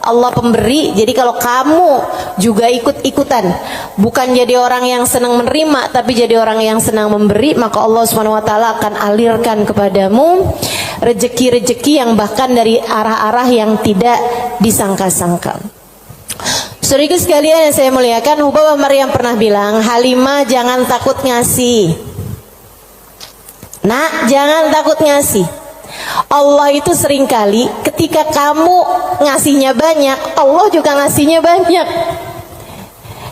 Allah pemberi. Jadi kalau kamu juga ikut-ikutan, bukan jadi orang yang senang menerima, tapi jadi orang yang senang memberi, maka Allah Subhanahu wa taala akan alirkan kepadamu rezeki-rezeki yang bahkan dari arah-arah yang tidak disangka-sangka. Saudaraku sekalian yang saya muliakan, Hubabah Maryam pernah bilang, Halimah jangan takut ngasih. Nak, jangan takut ngasih. Allah itu seringkali ketika kamu ngasihnya banyak, Allah juga ngasihnya banyak.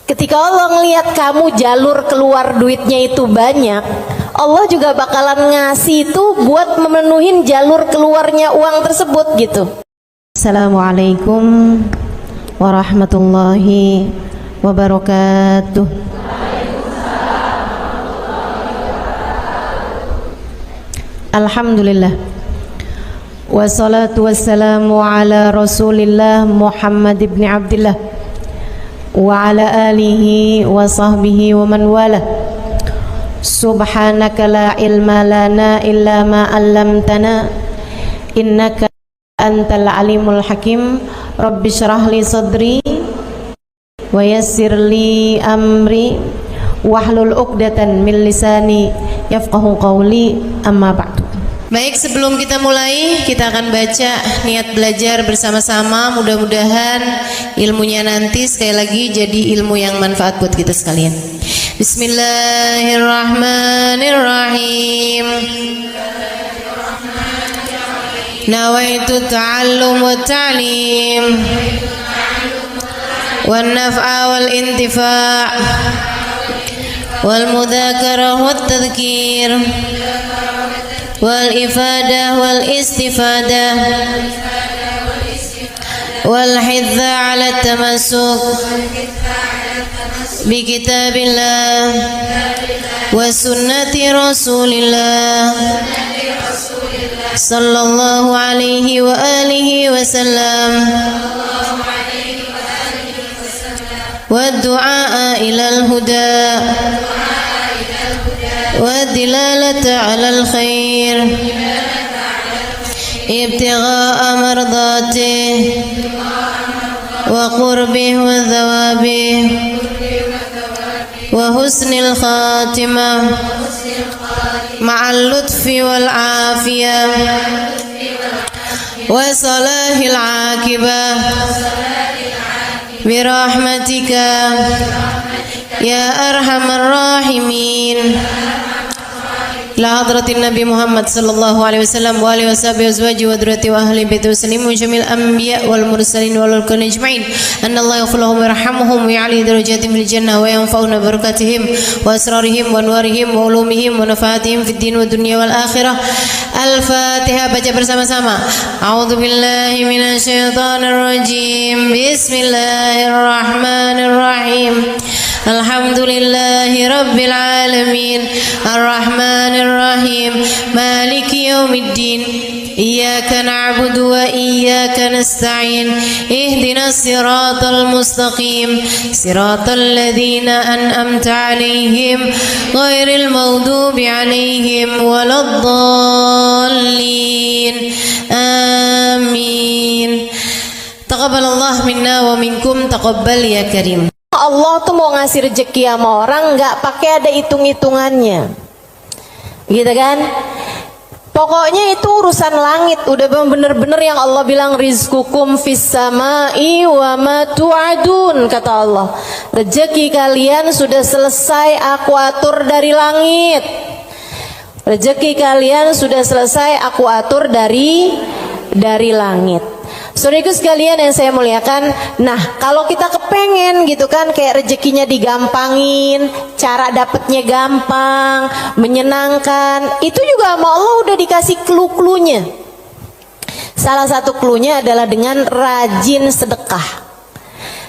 Ketika Allah ngelihat kamu jalur keluar duitnya itu banyak, Allah juga bakalan ngasih itu buat memenuhin jalur keluarnya uang tersebut gitu. Assalamualaikum warahmatullahi wabarakatuh. Alhamdulillah, wassalatu wassalamu ala Rasulillah Muhammad ibn Abdillah wa ala alihi wa sahbihi wa man wala. Subhanaka la ilma lana illa ma 'allamtana innaka antal alimul hakim. Rabbi syrah li sadri wa yassir li amri wahlul 'uqdatan min lisani yafqahu qawli, amma ba'du. Baik, sebelum kita mulai, kita akan baca niat belajar bersama-sama. Mudah-mudahan ilmunya nanti sekali lagi jadi ilmu yang manfaat buat kita sekalian. Bismillahirrahmanirrahim. Nawaitu ta'allum wa ta'lim wan naf'a wal intifa' wal mudzakarah wat tadhkir wal ifadah wal istifadah wal hidza 'ala tamassuk bi kitabillah wa sunnati rasulillah sallallahu alaihi wa alihi wasallam wa du'a ilal huda wa dilalata 'alal khair ibtigha'a mardatih wa qurbih wa thawabih wa husnil khatimah ma'al lutfi wal afiyah wa salahil aqibah birahmatika ya arhamar rahimin. La hadratin Nabi Muhammad sallallahu alaihi wasallam wa alihi washabihi azwaji wa dzurriyyati wa ahli baiti wasallim jamil anbiya wal mursalin wal kulli ajma'in. Anna Allah yaghfir lahum wa yarhamuhum wa ya'li darajatihim fil jannah wa yanfa'una barakatihim wa asrarihim wa anwarihim wa ulumihim wa nafaatihim fid din wa dunya wal akhirah. Al-Fatihah, baca bersama-sama. A'udzu billahi minasy syaithanir rajim. Bismillahirrahmanirrahim. Alhamdulillahi rabbil alamin. Ar-Rahmanir Rahim. Maliki yaumiddin. Iyyaka na'budu wa iyyaka nasta'in. Ihdinas siratal mustaqim. Siratal ladzina an'amta 'alaihim ghairil maghdubi 'alaihim waladdallin. Amin. Taqabbalallahu minna wa minkum, taqabbal ya karim. Allah tuh mau ngasih rezeki sama orang nggak pakai ada hitung-hitungannya, gitu kan? Pokoknya itu urusan langit, udah bener-bener yang Allah bilang rizqukum fis samai wa ma tu'adun, kata Allah. Rezeki kalian sudah selesai aku atur dari langit. Rezeki kalian sudah selesai aku atur dari langit. Saudaraku sekalian yang saya muliakan, nah kalau kita kepengen gitu kan kayak rezekinya digampangin, cara dapetnya gampang, menyenangkan, itu juga sama Allah udah dikasih clue-cluenya. Salah satu cluenya adalah dengan rajin sedekah.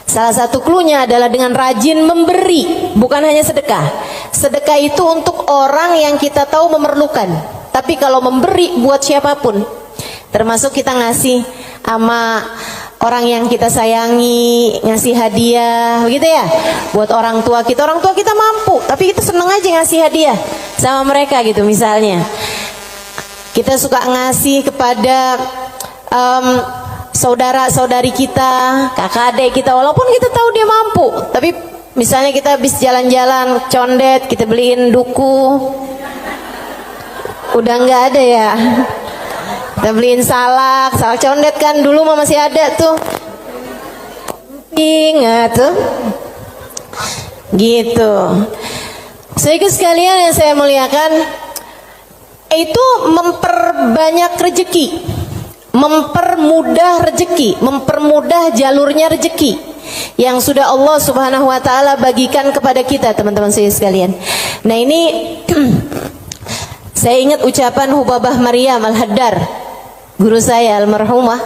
Salah satu cluenya adalah dengan rajin memberi, bukan hanya sedekah. Sedekah itu untuk orang yang kita tahu memerlukan, tapi kalau memberi buat siapapun, termasuk kita ngasih sama orang yang kita sayangi, ngasih hadiah, begitu ya. Buat orang tua kita mampu, tapi kita seneng aja ngasih hadiah sama mereka gitu. Misalnya kita suka ngasih kepada saudara-saudari kita, kakak adik kita, walaupun kita tahu dia mampu, tapi misalnya kita habis jalan-jalan condet, kita beliin duku, udah nggak ada ya, kita beliin salak condet kan, dulu mah masih ada tuh, ingat tuh, gitu. Saudara sekalian yang saya muliakan, itu memperbanyak rezeki, mempermudah rezeki, mempermudah jalurnya rezeki yang sudah Allah Subhanahu wa taala bagikan kepada kita, teman-teman saya sekalian. Nah, ini saya ingat ucapan Hubabah Maryam Al-Haddar, guru saya almarhumah.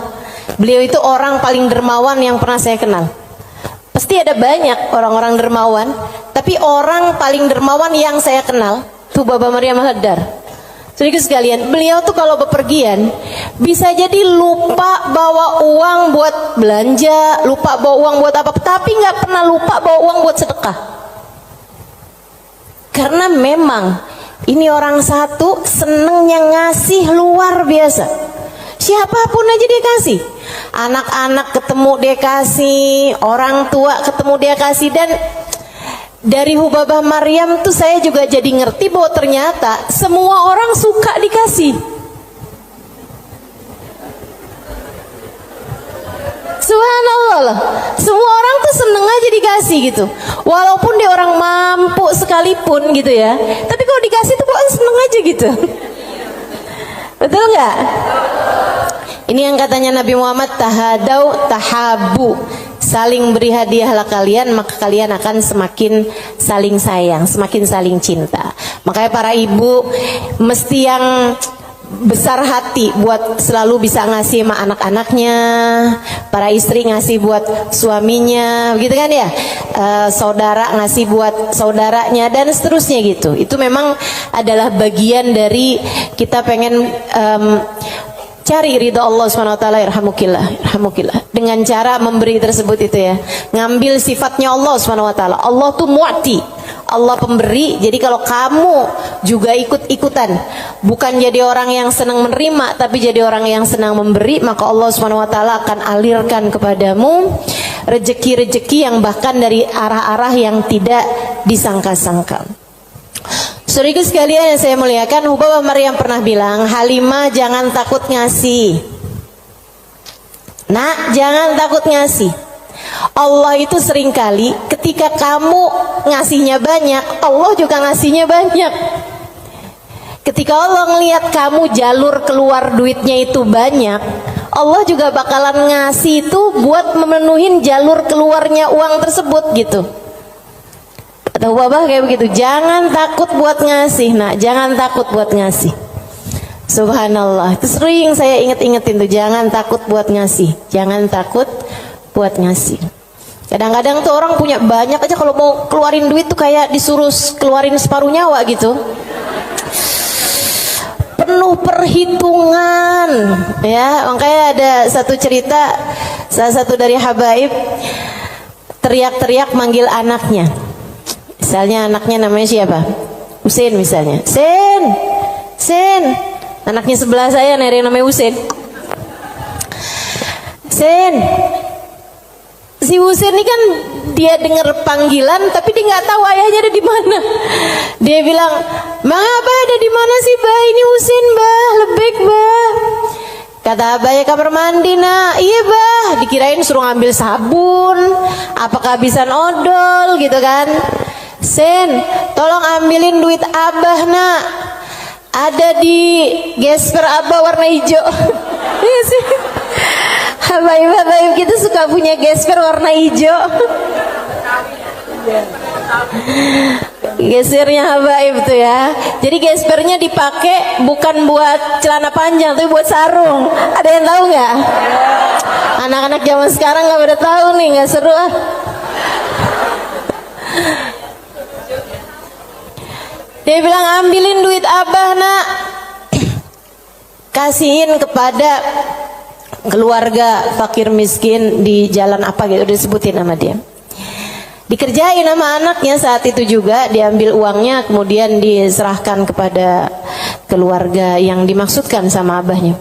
Beliau itu orang paling dermawan yang pernah saya kenal. Pasti ada banyak orang-orang dermawan, tapi orang paling dermawan yang saya kenal Hubabah Maryam Al-Haddar. Saudara sekalian, beliau tuh kalau bepergian bisa jadi lupa bawa uang buat belanja, lupa bawa uang buat apa, tapi nggak pernah lupa bawa uang buat sedekah. Karena memang ini orang satu senengnya ngasih luar biasa. Siapapun aja dia kasih. Anak-anak ketemu dia kasih, orang tua ketemu dia kasih. Dan dari Hubabah Maryam tuh saya juga jadi ngerti bahwa ternyata semua orang suka dikasih. Subhanallah loh. Semua orang tuh seneng aja dikasih gitu. Walaupun dia orang mampu sekalipun gitu ya, tapi kalau dikasih tuh kok seneng aja gitu. Betul nggak? Ini yang katanya Nabi Muhammad, tahadau tahabu. Saling beri hadiahlah kalian, maka kalian akan semakin saling sayang, semakin saling cinta. Makanya para ibu mesti yang besar hati buat selalu bisa ngasih sama anak-anaknya, para istri ngasih buat suaminya, gitu kan ya, saudara ngasih buat saudaranya, dan seterusnya gitu. Itu memang adalah bagian dari kita pengen cari ridha Allah SWT. Irhamukillah dengan cara memberi tersebut itu ya, ngambil sifatnya Allah SWT. Allah tuh mu'ti, Allah pemberi. Jadi kalau kamu juga ikut-ikutan, bukan jadi orang yang senang menerima, tapi jadi orang yang senang memberi, maka Allah SWT akan alirkan kepadamu rezeki-rezeki yang bahkan dari arah-arah yang tidak disangka-sangka. Saudara sekalian yang saya muliakan, Hubabah Maryam pernah bilang, Halimah jangan takut ngasih. Nak, jangan takut ngasih. Allah itu seringkali ketika kamu ngasihnya banyak, Allah juga ngasihnya banyak. Ketika Allah ngelihat kamu jalur keluar duitnya itu banyak, Allah juga bakalan ngasih itu buat memenuhin jalur keluarnya uang tersebut gitu. Atau Hubabah kayak begitu, jangan takut buat ngasih, nak, jangan takut buat ngasih. Subhanallah, itu sering saya inget-ingetin tuh, jangan takut buat ngasih, jangan takut buat ngasih. Kadang-kadang tuh orang punya banyak aja, kalau mau keluarin duit tuh kayak disuruh keluarin separuh nyawa gitu, penuh perhitungan ya. Makanya ada satu cerita, salah satu dari habaib teriak-teriak manggil anaknya. Misalnya anaknya namanya siapa? Husein misalnya. Sen, Sen. Anaknya sebelah saya ada yang namanya Husein. Sen. Si Husein ini kan dia dengar panggilan, tapi dia nggak tahu ayahnya ada di mana. Dia bilang, "Ma, Abah ada di mana sih, Bah? Ini Husein, Bah. Lebek, Bah." Kata abahnya, kamar mandi, nak. Iya, Bah. Dikirain suruh ngambil sabun, apa kehabisan odol gitu kan. Sen, tolong ambilin duit Abah, nak. Ada di gesper Abah warna hijau. Iya sih. Habaib-habaib kita suka punya gesper warna hijau. Gespernya habaib tuh ya. Jadi gespernya dipakai bukan buat celana panjang, tapi buat sarung. Ada yang tahu nggak? Anak-anak zaman sekarang nggak pada tahu nih, nggak seru ah. Dia bilang, ambilin duit Abah, nak. Kasihin kepada keluarga fakir miskin di jalan apa gitu, disebutin nama dia. Dikerjain sama anaknya saat itu juga, diambil uangnya kemudian diserahkan kepada keluarga yang dimaksudkan sama abahnya.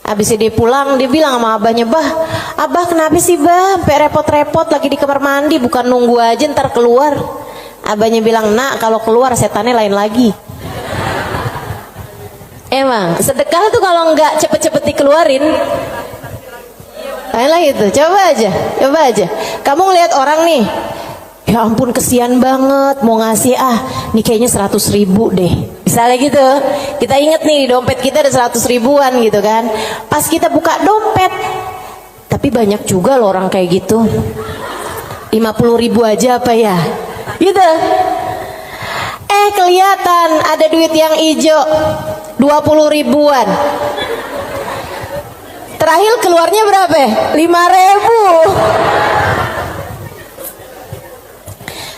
Habis dia pulang, dia bilang sama abahnya, "Bah, abah kenapa sih bah? Sampai repot-repot lagi di kamar mandi, bukan nunggu aja ntar keluar." Abahnya bilang, "Nak, kalau keluar setannya lain lagi." Emang sedekah tuh kalau nggak cepet-cepet dikeluarin, lain lagi tuh. Coba aja. Kamu ngeliat orang nih, ya ampun kesian banget, mau ngasih nih kayaknya 100.000 deh. Misalnya gitu, kita inget nih dompet kita ada 100 ribuan gitu kan. Pas kita buka dompet, tapi banyak juga loh orang kayak gitu. 50.000 aja apa ya? Gitu. Kelihatan ada duit yang hijau 20 ribuan. Terakhir keluarnya berapa? 5.000.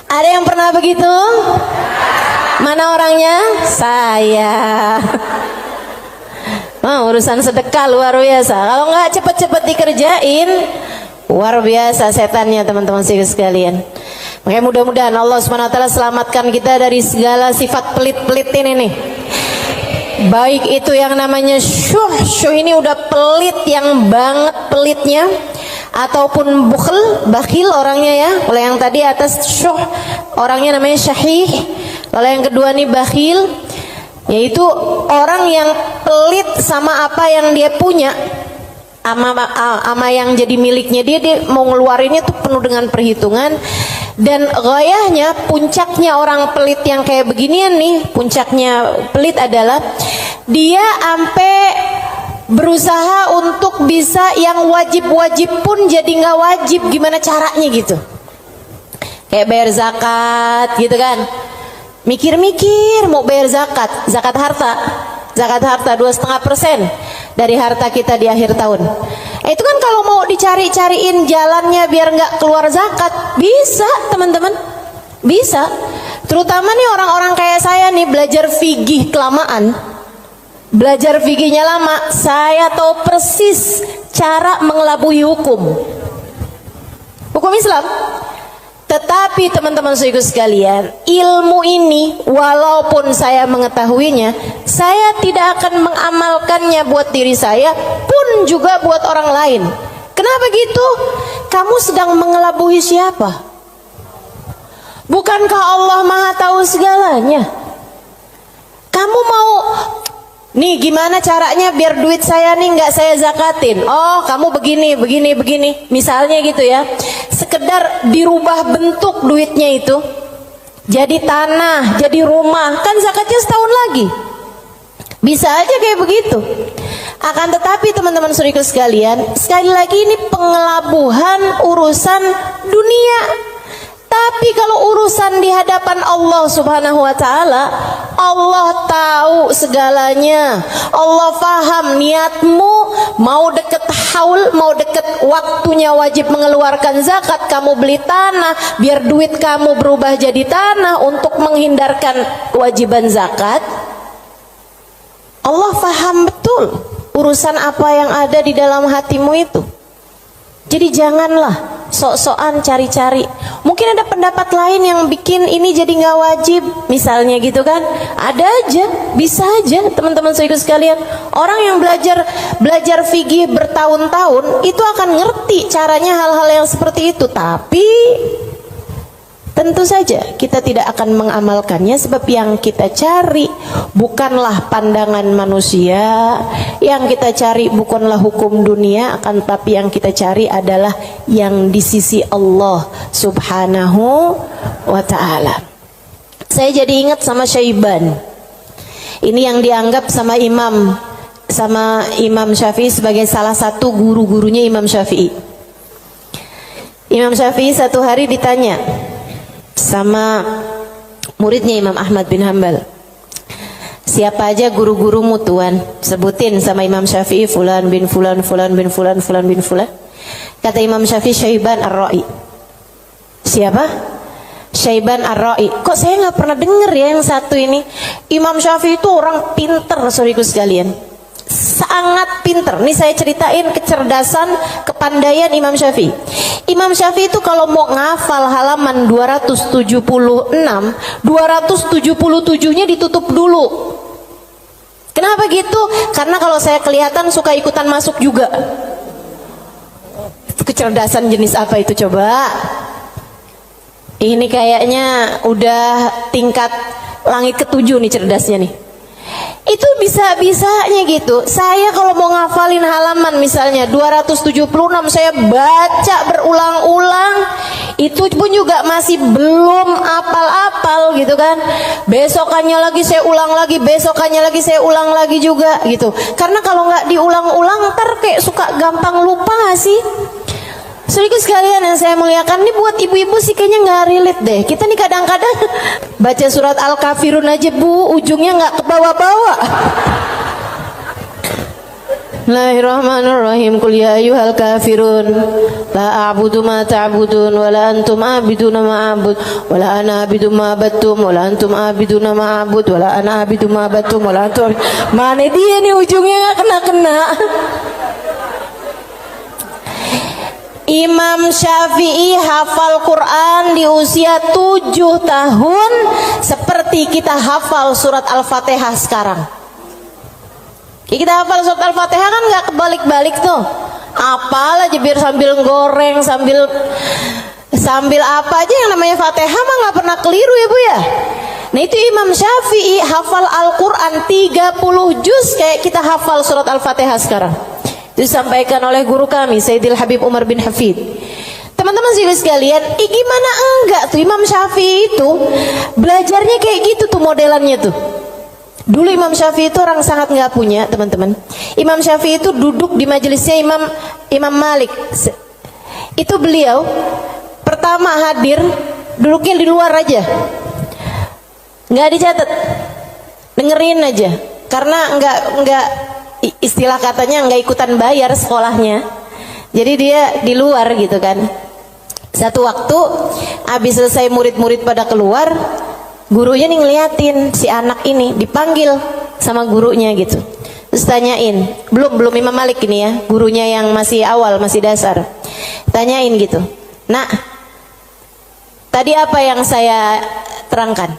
Ada yang pernah begitu? Mana orangnya? Saya. Urusan sedekah luar biasa. Kalau nggak cepet-cepet dikerjain, luar biasa setannya teman-teman sekalian. Makanya mudah-mudahan Allah SWT selamatkan kita dari segala sifat pelit-pelit ini nih. Baik itu yang namanya syuh ini udah pelit yang banget pelitnya, ataupun bakhil orangnya ya. Kalau yang tadi atas syuh orangnya namanya syahih. Kalau yang kedua nih bakhil, yaitu orang yang pelit sama apa yang dia punya, ama yang jadi miliknya dia mau ngeluarinnya tuh penuh dengan perhitungan. Dan gayahnya, puncaknya orang pelit yang kayak beginian nih, puncaknya pelit adalah dia ampe berusaha untuk bisa yang wajib-wajib pun jadi nggak wajib. Gimana caranya gitu? Kayak bayar zakat gitu kan, mikir-mikir mau bayar zakat harta 2,5% dari harta kita di akhir tahun. Itu kan kalau mau dicari-cariin jalannya biar nggak keluar zakat, bisa teman-teman, bisa. Terutama nih orang-orang kayak saya nih, belajar fikih kelamaan, belajar fikihnya lama, saya tahu persis cara mengelabui hukum Islam. Tetapi teman-teman sekalian, ilmu ini walaupun saya mengetahuinya, saya tidak akan mengamalkannya buat diri saya pun juga buat orang lain. Kenapa gitu? Kamu sedang mengelabui siapa? Bukankah Allah Maha tahu segalanya? Kamu mau nih gimana caranya biar duit saya nih nggak saya zakatin? Oh, kamu begini. Misalnya gitu ya. Sekedar dirubah bentuk duitnya itu. Jadi tanah, jadi rumah, kan zakatnya setahun lagi. Bisa aja kayak begitu. Akan tetapi teman-teman saudaraku sekalian, sekali lagi ini pengelabuhan urusan dunia. Tapi kalau urusan di hadapan Allah Subhanahu wa taala, Allah tahu segalanya. Allah paham niatmu, mau deket haul, mau deket waktunya wajib mengeluarkan zakat, kamu beli tanah biar duit kamu berubah jadi tanah untuk menghindarkan kewajiban zakat. Allah paham betul urusan apa yang ada di dalam hatimu itu. Jadi janganlah sok-sokan cari-cari. Mungkin ada pendapat lain yang bikin ini jadi nggak wajib, misalnya gitu kan? Ada aja, bisa aja teman-teman saudara sekalian. Orang yang belajar fikih bertahun-tahun itu akan ngerti caranya hal-hal yang seperti itu. Tapi tentu saja kita tidak akan mengamalkannya, sebab yang kita cari bukanlah pandangan manusia, yang kita cari bukanlah hukum dunia, akan tetapi yang kita cari adalah yang di sisi Allah Subhanahu wa ta'ala. Saya jadi ingat sama Syaiban. Ini yang dianggap sama Imam Syafi'i sebagai salah satu guru-gurunya Imam Syafi'i. Imam Syafi'i satu hari ditanya sama muridnya Imam Ahmad bin Hanbal, siapa aja guru-gurumu tuan? Sebutin sama Imam Syafi'i, fulan bin fulan, fulan bin fulan, fulan bin fulan. Kata Imam Syafi'i, Syaiban Ar-Ra'i. Siapa? Syaiban Ar-Ra'i. Kok saya nggak pernah dengar ya yang satu ini? Imam Syafi'i itu orang pinter, saudaraku sekalian, sangat pinter. Nih saya ceritain kecerdasan, kepandaian Imam Syafi'i. Imam Syafi'i itu kalau mau ngafal halaman 276, 277-nya ditutup dulu. Kenapa gitu? Karena kalau saya kelihatan suka ikutan masuk juga. Kecerdasan jenis apa itu coba? Ini kayaknya udah tingkat langit ke-7 nih cerdasnya nih. Itu bisa-bisanya gitu. Saya kalau mau ngafalin halaman misalnya 276, saya baca berulang-ulang, itu pun juga masih belum apal-apal gitu kan. Besokannya lagi saya ulang lagi, besokannya lagi saya ulang lagi juga gitu. Karena kalau nggak diulang-ulang ntar kayak suka gampang lupa nggak sih? Saudaraku sekalian yang saya muliakan, ini buat ibu-ibu sih kayaknya nggak relate deh. Kita nih kadang-kadang baca surat Al-Kafirun aja bu, ujungnya nggak ke bawah-bawah. Bismillahirrahmanirrahim. Qul ya ayyuhal kafirun la a'budu ma ta'budun wa la antum a'biduna ma a'bud wa la ana a'budu ma battum wa la antum a'biduna ma a'bud wa la ana a'budu ma battum wa la antum. Mana dia nih ujungnya nggak kena-kena. Imam Syafi'i hafal Quran di usia 7 tahun seperti kita hafal surat Al-Fatihah sekarang. Kita hafal surat Al-Fatihah kan nggak kebalik-balik tuh. Apal aja biar sambil goreng, sambil apa aja yang namanya Fatihah mah nggak pernah keliru ya bu ya. Nah itu Imam Syafi'i hafal Al-Quran 30 juz kayak kita hafal surat Al-Fatihah sekarang. Disampaikan oleh guru kami Sayyidil Habib Umar bin Hafid. Teman-teman sekalian, gimana enggak tuh Imam Syafi'i itu belajarnya kayak gitu tuh modelannya tuh. Dulu Imam Syafi'i itu orang sangat nggak punya teman-teman. Imam Syafi'i itu duduk di majelisnya Imam Malik. Itu beliau pertama hadir duduknya di luar aja, nggak dicatat, dengerin aja. Karena nggak istilah katanya nggak ikutan bayar sekolahnya, jadi dia di luar gitu kan. Satu waktu habis selesai murid-murid pada keluar, gurunya nih ngeliatin si anak ini dipanggil sama gurunya gitu. Terus tanyain, belum Imam Malik ini ya, gurunya yang masih awal, masih dasar. Tanyain gitu, "Nak, tadi apa yang saya terangkan?"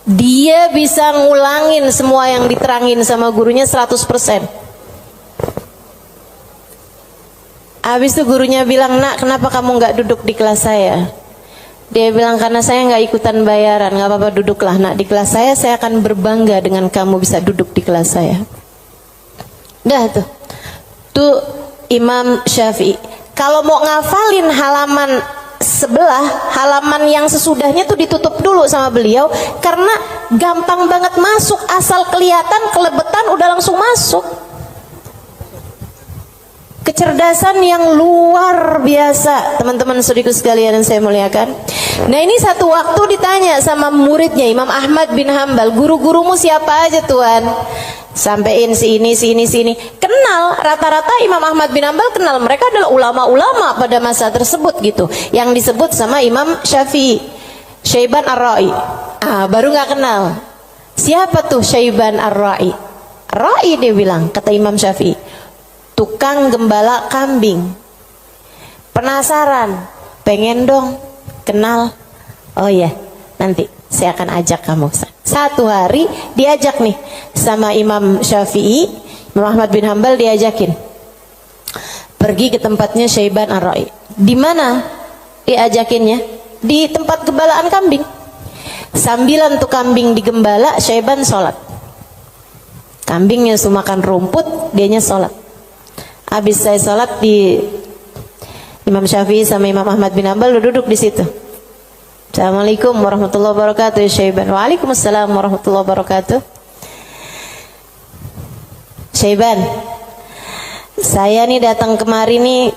Dia bisa ngulangin semua yang diterangin sama gurunya 100%. Habis itu gurunya bilang, "Nak, kenapa kamu nggak duduk di kelas saya?" Dia bilang, "Karena saya nggak ikutan bayaran." "Nggak apa-apa, duduklah nak di kelas saya akan berbangga dengan kamu bisa duduk di kelas saya." Dah tuh Imam Syafi'i. Kalau mau ngafalin halaman sebelah, halaman yang sesudahnya tuh ditutup dulu sama beliau, karena gampang banget masuk, asal kelihatan kelebetan udah langsung masuk. Kecerdasan yang luar biasa teman-teman saudaraku sekalian yang saya muliakan. Nah ini satu waktu ditanya sama muridnya Imam Ahmad bin Hambal, "Guru-gurumu siapa aja tuan?" Sampein si ini. Kenal, rata-rata Imam Ahmad bin Hambal kenal, mereka adalah ulama-ulama pada masa tersebut gitu, yang disebut sama Imam Syafi'i, Syaiban Ar-Ra'i. Baru nggak kenal. Siapa tuh Syaiban Ar-Ra'i? Ra'i dia bilang, kata Imam Syafi'i, tukang gembala kambing. Penasaran, pengen dong kenal. Oh iya, nanti saya akan ajak kamu. Satu hari diajak nih sama Imam Syafi'i, Imam Ahmad bin Hambal diajakin pergi ke tempatnya Syaiban Ar-Ra'i. Di mana diajakinnya? Di tempat gembalaan kambing. Sambilan tuh kambing digembala, Syaiban sholat. Kambingnya sudah makan rumput, dianya sholat. Habis saya sholat, di Imam Syafi'i sama Imam Ahmad bin Hambal duduk di situ. Assalamualaikum warahmatullahi wabarakatuh ya Syaiban. Waalaikumsalam warahmatullahi wabarakatuh. Syaiban, saya nih datang kemari nih,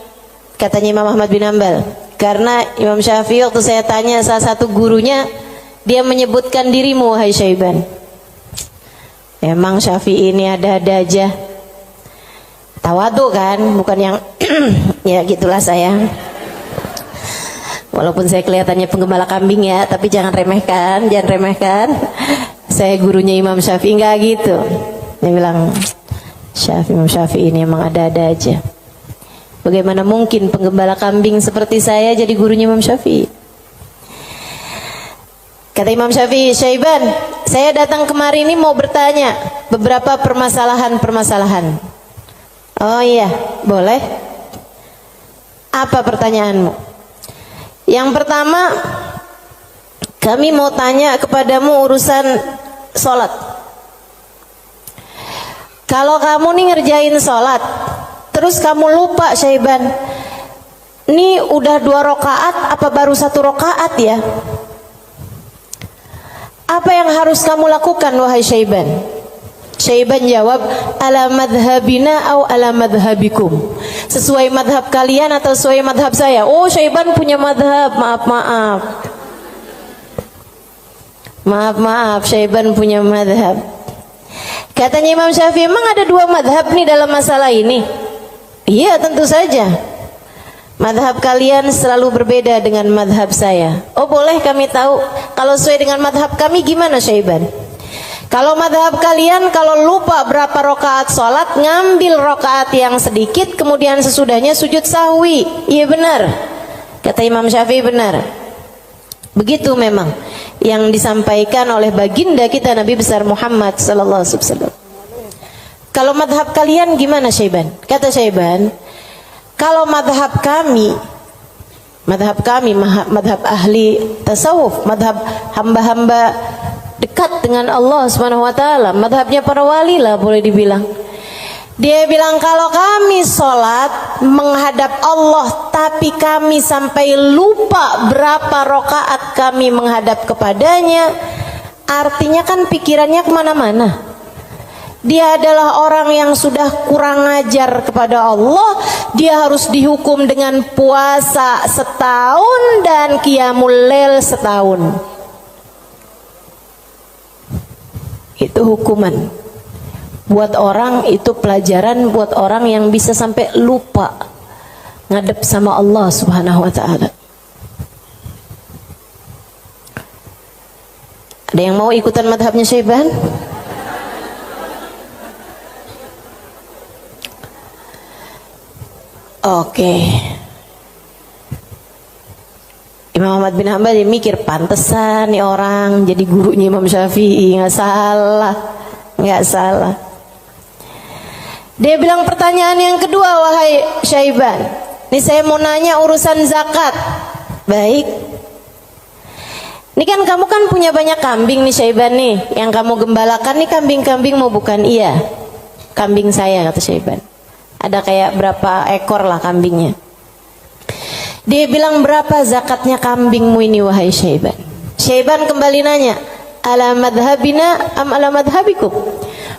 katanya Imam Ahmad bin Hambal, karena Imam Syafi'i waktu saya tanya salah satu gurunya, dia menyebutkan dirimu wahai Syaiban. Emang Syafi'i ini ada-ada aja, tawadu kan, bukan yang ya gitulah saya. Walaupun saya kelihatannya penggembala kambing ya, tapi jangan remehkan. Saya gurunya Imam Syafi'i, enggak gitu. Dia bilang, Imam Syafi'i ini emang ada-ada aja. Bagaimana mungkin penggembala kambing seperti saya jadi gurunya Imam Syafi'i? Kata Imam Syafi'i, Syaiban, saya datang kemari ini mau bertanya, beberapa permasalahan. Oh iya, boleh. Apa pertanyaanmu? Yang pertama, kami mau tanya kepadamu urusan sholat. Kalau kamu nih ngerjain sholat, terus kamu lupa Syaiban, ini udah 2 rakaat apa baru 1 rakaat ya? Apa yang harus kamu lakukan wahai Syaiban? Syaiban jawab, ala madhabina au ala madhabikum. Sesuai madhab kalian atau sesuai madhab saya? Oh, Syaiban punya madhab, maaf, Syaiban punya madhab. Katanya Imam Syafi'i, emang ada 2 madhab nih dalam masalah ini? Iya, tentu saja. Madhab kalian selalu berbeda dengan madhab saya. Oh, boleh kami tahu kalau sesuai dengan madhab kami gimana Syaiban? Kalau madhab kalian, kalau lupa berapa rakaat sholat, ngambil rakaat yang sedikit, kemudian sesudahnya sujud sahwi. Iya benar, kata Imam Syafi'i, benar. Begitu memang yang disampaikan oleh baginda kita Nabi besar Muhammad sallallahu alaihi wasallam. Kalau madhab kalian gimana Syaiban? Kata Syaiban, kalau madhab kami, madhab ahli tasawuf, madhab hamba-hamba dekat dengan Allah Subhanahu wa taala, madhabnya para wali lah boleh dibilang. Dia bilang kalau kami sholat menghadap Allah tapi kami sampai lupa berapa rakaat kami menghadap kepadanya, artinya kan pikirannya kemana-mana. Dia adalah orang yang sudah kurang ajar kepada Allah. Dia harus dihukum dengan puasa setahun dan qiyamul lail setahun. Itu hukuman buat orang, itu pelajaran buat orang yang bisa sampai lupa ngadep sama Allah Subhanahu wa ta'ala. Ada yang mau ikutan madhabnya Syaiban? Oke. Imam Ahmad bin Hanbal dia mikir, pantesan nih orang jadi gurunya Imam Syafi'i. Nggak salah. Dia bilang pertanyaan yang kedua, wahai Syaiban, ini saya mau nanya urusan zakat. Baik. Ini kan kamu kan punya banyak kambing nih Syaiban nih. Yang kamu gembalakan nih kambing-kambing mau bukan? Iya, kambing saya, kata Syaiban. Ada kayak berapa ekor lah kambingnya. Dia bilang, berapa zakatnya kambingmu ini wahai Syaiban? Syaiban kembali nanya, ala madhabina am ala madhabikum?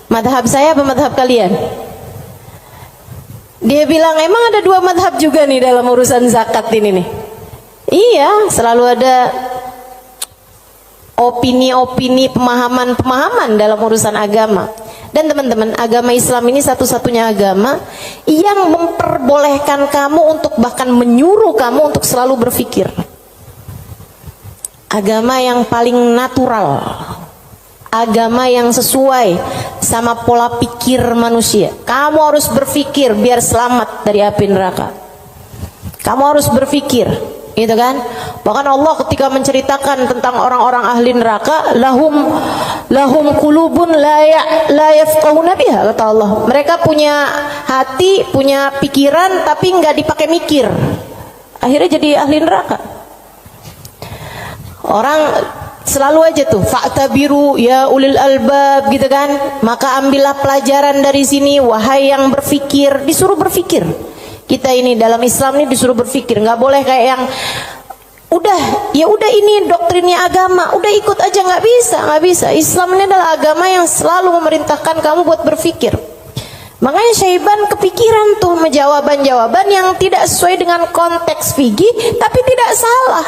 Madhab saya apa madhab kalian? Dia bilang, emang ada 2 madhab juga nih dalam urusan zakat ini nih? Iya, selalu ada opini-opini, pemahaman-pemahaman dalam urusan agama. Dan teman-teman, agama Islam ini satu-satunya agama yang memperbolehkan kamu untuk, bahkan menyuruh kamu untuk selalu berpikir. Agama yang paling natural, agama yang sesuai sama pola pikir manusia. Kamu harus berpikir biar selamat dari api neraka. Kamu harus berpikir, gitu kan? Bahkan Allah ketika menceritakan tentang orang-orang ahli neraka, lahum qulubun la yafqahuna biha, kata Allah. Mereka punya hati, punya pikiran tapi nggak dipakai mikir. Akhirnya jadi ahli neraka. Orang selalu aja tuh fa'tabiru ya ulil albab, gitu kan? Maka ambillah pelajaran dari sini wahai yang berpikir. Disuruh berpikir. Kita ini dalam Islam ini disuruh berpikir, nggak boleh kayak yang udah ini doktrinnya agama, udah ikut aja, nggak bisa. Islam ini adalah agama yang selalu memerintahkan kamu buat berpikir. Makanya Syaiban kepikiran tuh jawaban-jawaban yang tidak sesuai dengan konteks fikih, tapi tidak salah.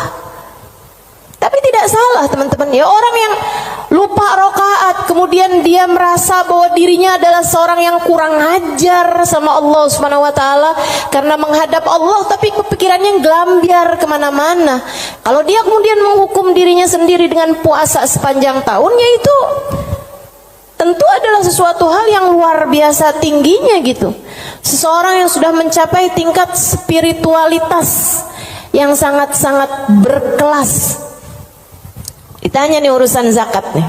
Teman-teman. Ya, orang yang lupa rakaat kemudian dia merasa bahwa dirinya adalah seorang yang kurang ajar sama Allah Subhanahu wa taala karena menghadap Allah, tapi kepikirannya gelambiar kemana-mana. Kalau dia kemudian menghukum dirinya sendiri dengan puasa sepanjang tahunnya, itu tentu adalah sesuatu hal yang luar biasa tingginya gitu. Seseorang yang sudah mencapai tingkat spiritualitas yang sangat-sangat berkelas. Ditanya nih urusan zakat nih,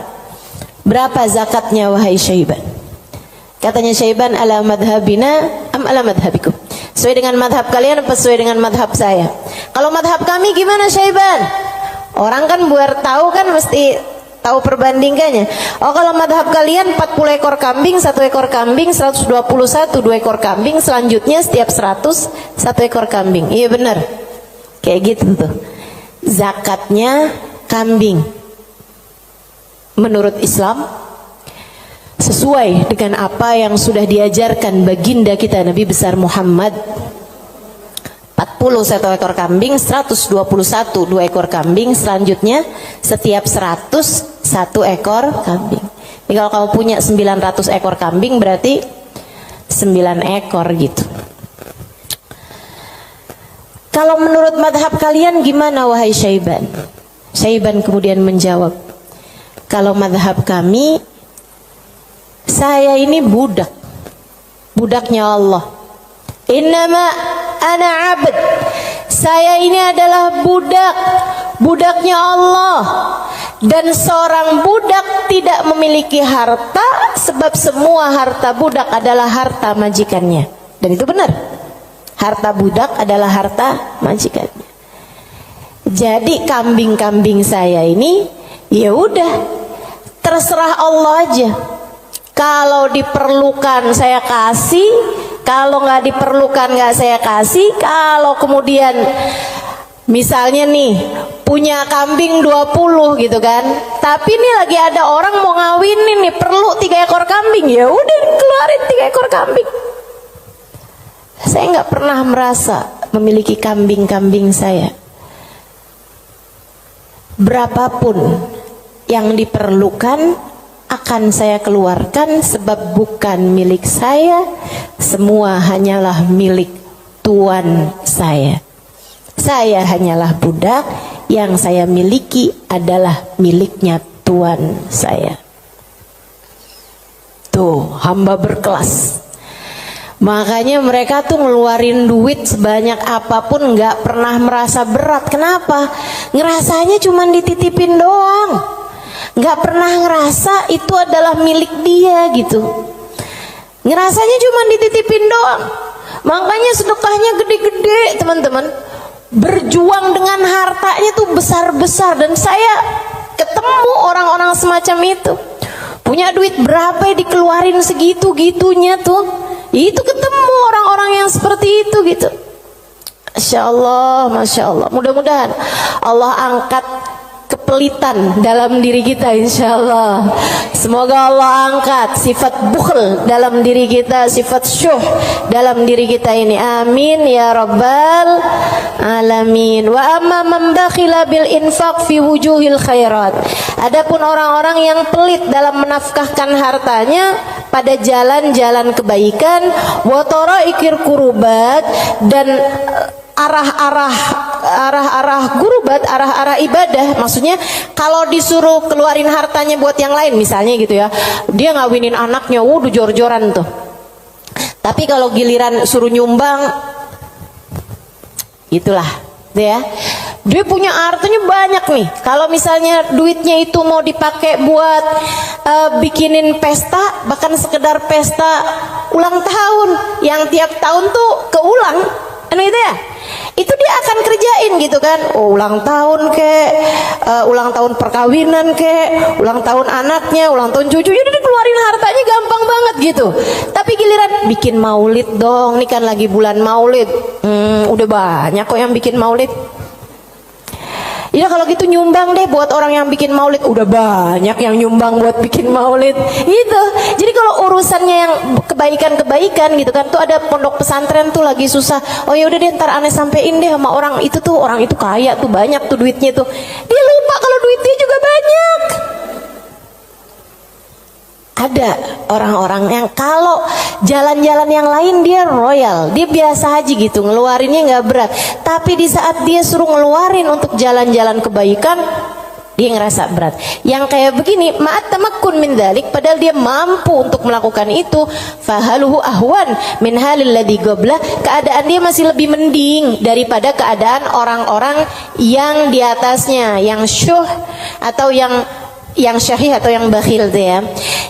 berapa zakatnya wahai Syaiban? Katanya Syaiban, ala madhabina am ala madhabikum? Sesuai dengan madhab kalian apa sesuai dengan madhab saya? Kalau madhab kami gimana Syaiban? Orang kan biar tahu kan mesti tahu perbandingannya. Oh kalau madhab kalian 40 ekor kambing, 1 ekor kambing, 121, 2 ekor kambing, selanjutnya setiap 100, 1 ekor kambing. Iya benar. Kayak gitu tuh. Zakatnya kambing. Menurut Islam sesuai dengan apa yang sudah diajarkan baginda kita Nabi besar Muhammad. 40 1 ekor kambing, 121 2 ekor kambing, selanjutnya setiap 100 1 ekor kambing. Jadi kalau kamu punya 900 ekor kambing berarti 9 ekor gitu. Kalau menurut madhab kalian gimana wahai Syaiban? Syaiban kemudian menjawab, kalau madhab kami, saya ini budak, budaknya Allah. Innama ana abd, saya ini adalah budak, budaknya Allah. Dan seorang budak tidak memiliki harta, sebab semua harta budak adalah harta majikannya. Dan itu benar, harta budak adalah harta majikannya. Jadi kambing-kambing saya ini, ya udah, terserah Allah aja. Kalau diperlukan saya kasih, kalau nggak diperlukan nggak saya kasih. Kalau kemudian misalnya nih punya kambing 20 gitu kan, tapi nih lagi ada orang mau ngawinin nih, perlu 3 ekor kambing, ya udah keluarin 3 ekor kambing. Saya nggak pernah merasa memiliki kambing-kambing saya. Berapapun yang diperlukan akan saya keluarkan, sebab bukan milik saya, semua hanyalah milik Tuan saya. Saya hanyalah budak, yang saya miliki adalah miliknya Tuan saya. Tuh, hamba berkelas. Makanya mereka tuh ngeluarin duit sebanyak apapun nggak pernah merasa berat. Kenapa? Ngerasanya cuma dititipin doang. Nggak pernah ngerasa itu adalah milik dia gitu. Ngerasanya cuma dititipin doang. Makanya sedekahnya gede-gede teman-teman. Berjuang dengan hartanya tuh besar-besar. Dan saya ketemu orang-orang semacam itu. Punya duit berapa dikeluarin segitu-gitunya tuh. Itu ketemu orang-orang yang seperti itu gitu. Masya Allah, Masya Allah. Mudah-mudahan Allah angkat kepelitan dalam diri kita, insya Allah. Semoga Allah angkat sifat bukhl dalam diri kita, sifat syuh dalam diri kita ini. Amin ya rabbal alamin. Wa amma man bakhila bil infaq fi wujuhil khairat. Adapun orang-orang yang pelit dalam menafkahkan hartanya pada jalan-jalan kebaikan, wa taraikir kurubat, dan arah-arah gurubat, arah-arah ibadah. Maksudnya kalau disuruh keluarin hartanya buat yang lain misalnya gitu ya, dia ngawinin anaknya, udah jor-joran tuh. Tapi kalau giliran suruh nyumbang, itulah ya, dia punya hartanya banyak nih. Kalau misalnya duitnya itu mau dipakai buat bikinin pesta, bahkan sekedar pesta ulang tahun yang tiap tahun tuh keulang, anu itu ya, itu dia akan kerjain gitu kan. Oh, ulang tahun ulang tahun perkawinan ulang tahun anaknya, ulang tahun cucunya, dia keluarin hartanya gampang banget gitu. Tapi giliran bikin maulid dong, ini kan lagi bulan maulid, udah banyak kok yang bikin maulid. Ya kalau gitu nyumbang deh buat orang yang bikin maulid, udah banyak yang nyumbang buat bikin maulid gitu. Jadi kalau urusannya yang kebaikan-kebaikan gitu kan, tuh ada pondok pesantren tuh lagi susah, oh ya udah deh ntar aneh sampein deh sama orang itu tuh, orang itu kaya tuh, banyak tuh duitnya tuh. Dia lupa kalau duitnya juga banyak. Ada orang-orang yang kalau jalan-jalan yang lain dia royal, dia biasa aja gitu, ngeluarinnya nggak berat. Tapi di saat dia suruh ngeluarin untuk jalan-jalan kebaikan, dia ngerasa berat. Yang kayak begini, ma'at tamakkun min dzalik, padahal dia mampu untuk melakukan itu, fahaluhu ahwan min halil ladzi qabla, keadaan dia masih lebih mending daripada keadaan orang-orang yang di atasnya, yang syuh atau yang yang syahih atau yang bakhil tuh ya.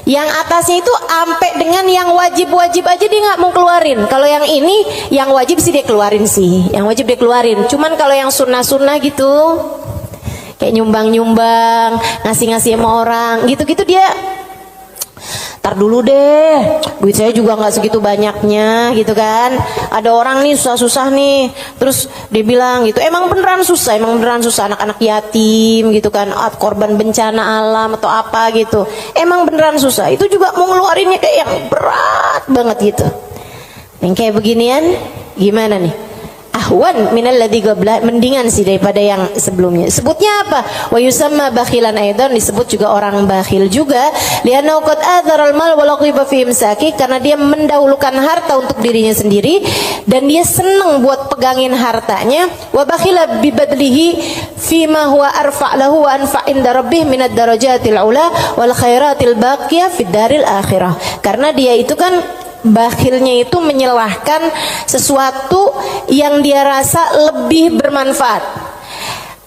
Yang atasnya itu sampai dengan yang wajib-wajib aja dia nggak mau keluarin. Kalau yang ini yang wajib sih dia keluarin sih. Yang wajib dia keluarin. Cuman kalau yang sunnah-sunnah gitu, kayak nyumbang-nyumbang, ngasih-ngasih sama orang, gitu-gitu dia tar dulu deh, duit saya juga nggak segitu banyaknya gitu kan. Ada orang nih susah-susah nih, terus dia bilang gitu, emang beneran susah anak-anak yatim gitu kan, korban bencana alam atau apa gitu, emang beneran susah. Itu juga mau ngeluarinnya kayak yang berat banget gitu. Yang kayak beginian gimana nih? Ahwan minal ladzi qabla, mendingan sih daripada yang sebelumnya. Sebutnya apa? Wa yusamma bakhilan aidan, disebut juga orang bakhil juga. Li'annahu qad adharal mal wa laqiba fi imsaki, karena dia mendahulukan harta untuk dirinya sendiri dan dia senang buat pegangin hartanya. Wa bakhila bi badlihi fi ma huwa arfa' lahu wa anfa' inda rabbih minad darajatil ula wal khairatil baqiyah fid daril akhirah. Karena dia itu kan bakhilnya itu menyalahkan sesuatu yang dia rasa lebih bermanfaat.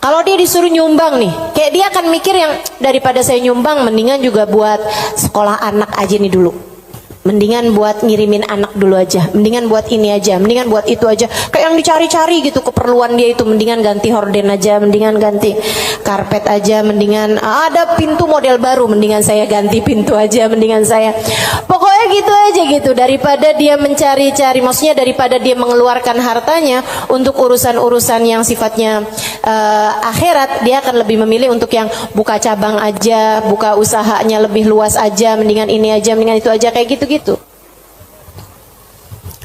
Kalau dia disuruh nyumbang nih, kayak dia akan mikir yang daripada saya nyumbang, mendingan juga buat sekolah anak aja nih dulu. Mendingan buat ngirimin anak dulu aja, mendingan buat ini aja, mendingan buat itu aja. Kayak yang dicari-cari gitu keperluan dia itu, mendingan ganti horden aja, mendingan ganti karpet aja, mendingan ada pintu model baru, mendingan saya ganti pintu aja, mendingan saya. Pokoknya gitu aja gitu, daripada dia mencari-cari, maksudnya daripada dia mengeluarkan hartanya untuk urusan-urusan yang sifatnya akhirat, dia akan lebih memilih untuk yang buka cabang aja, buka usahanya lebih luas aja, mendingan ini aja, mendingan itu aja, kayak gitu.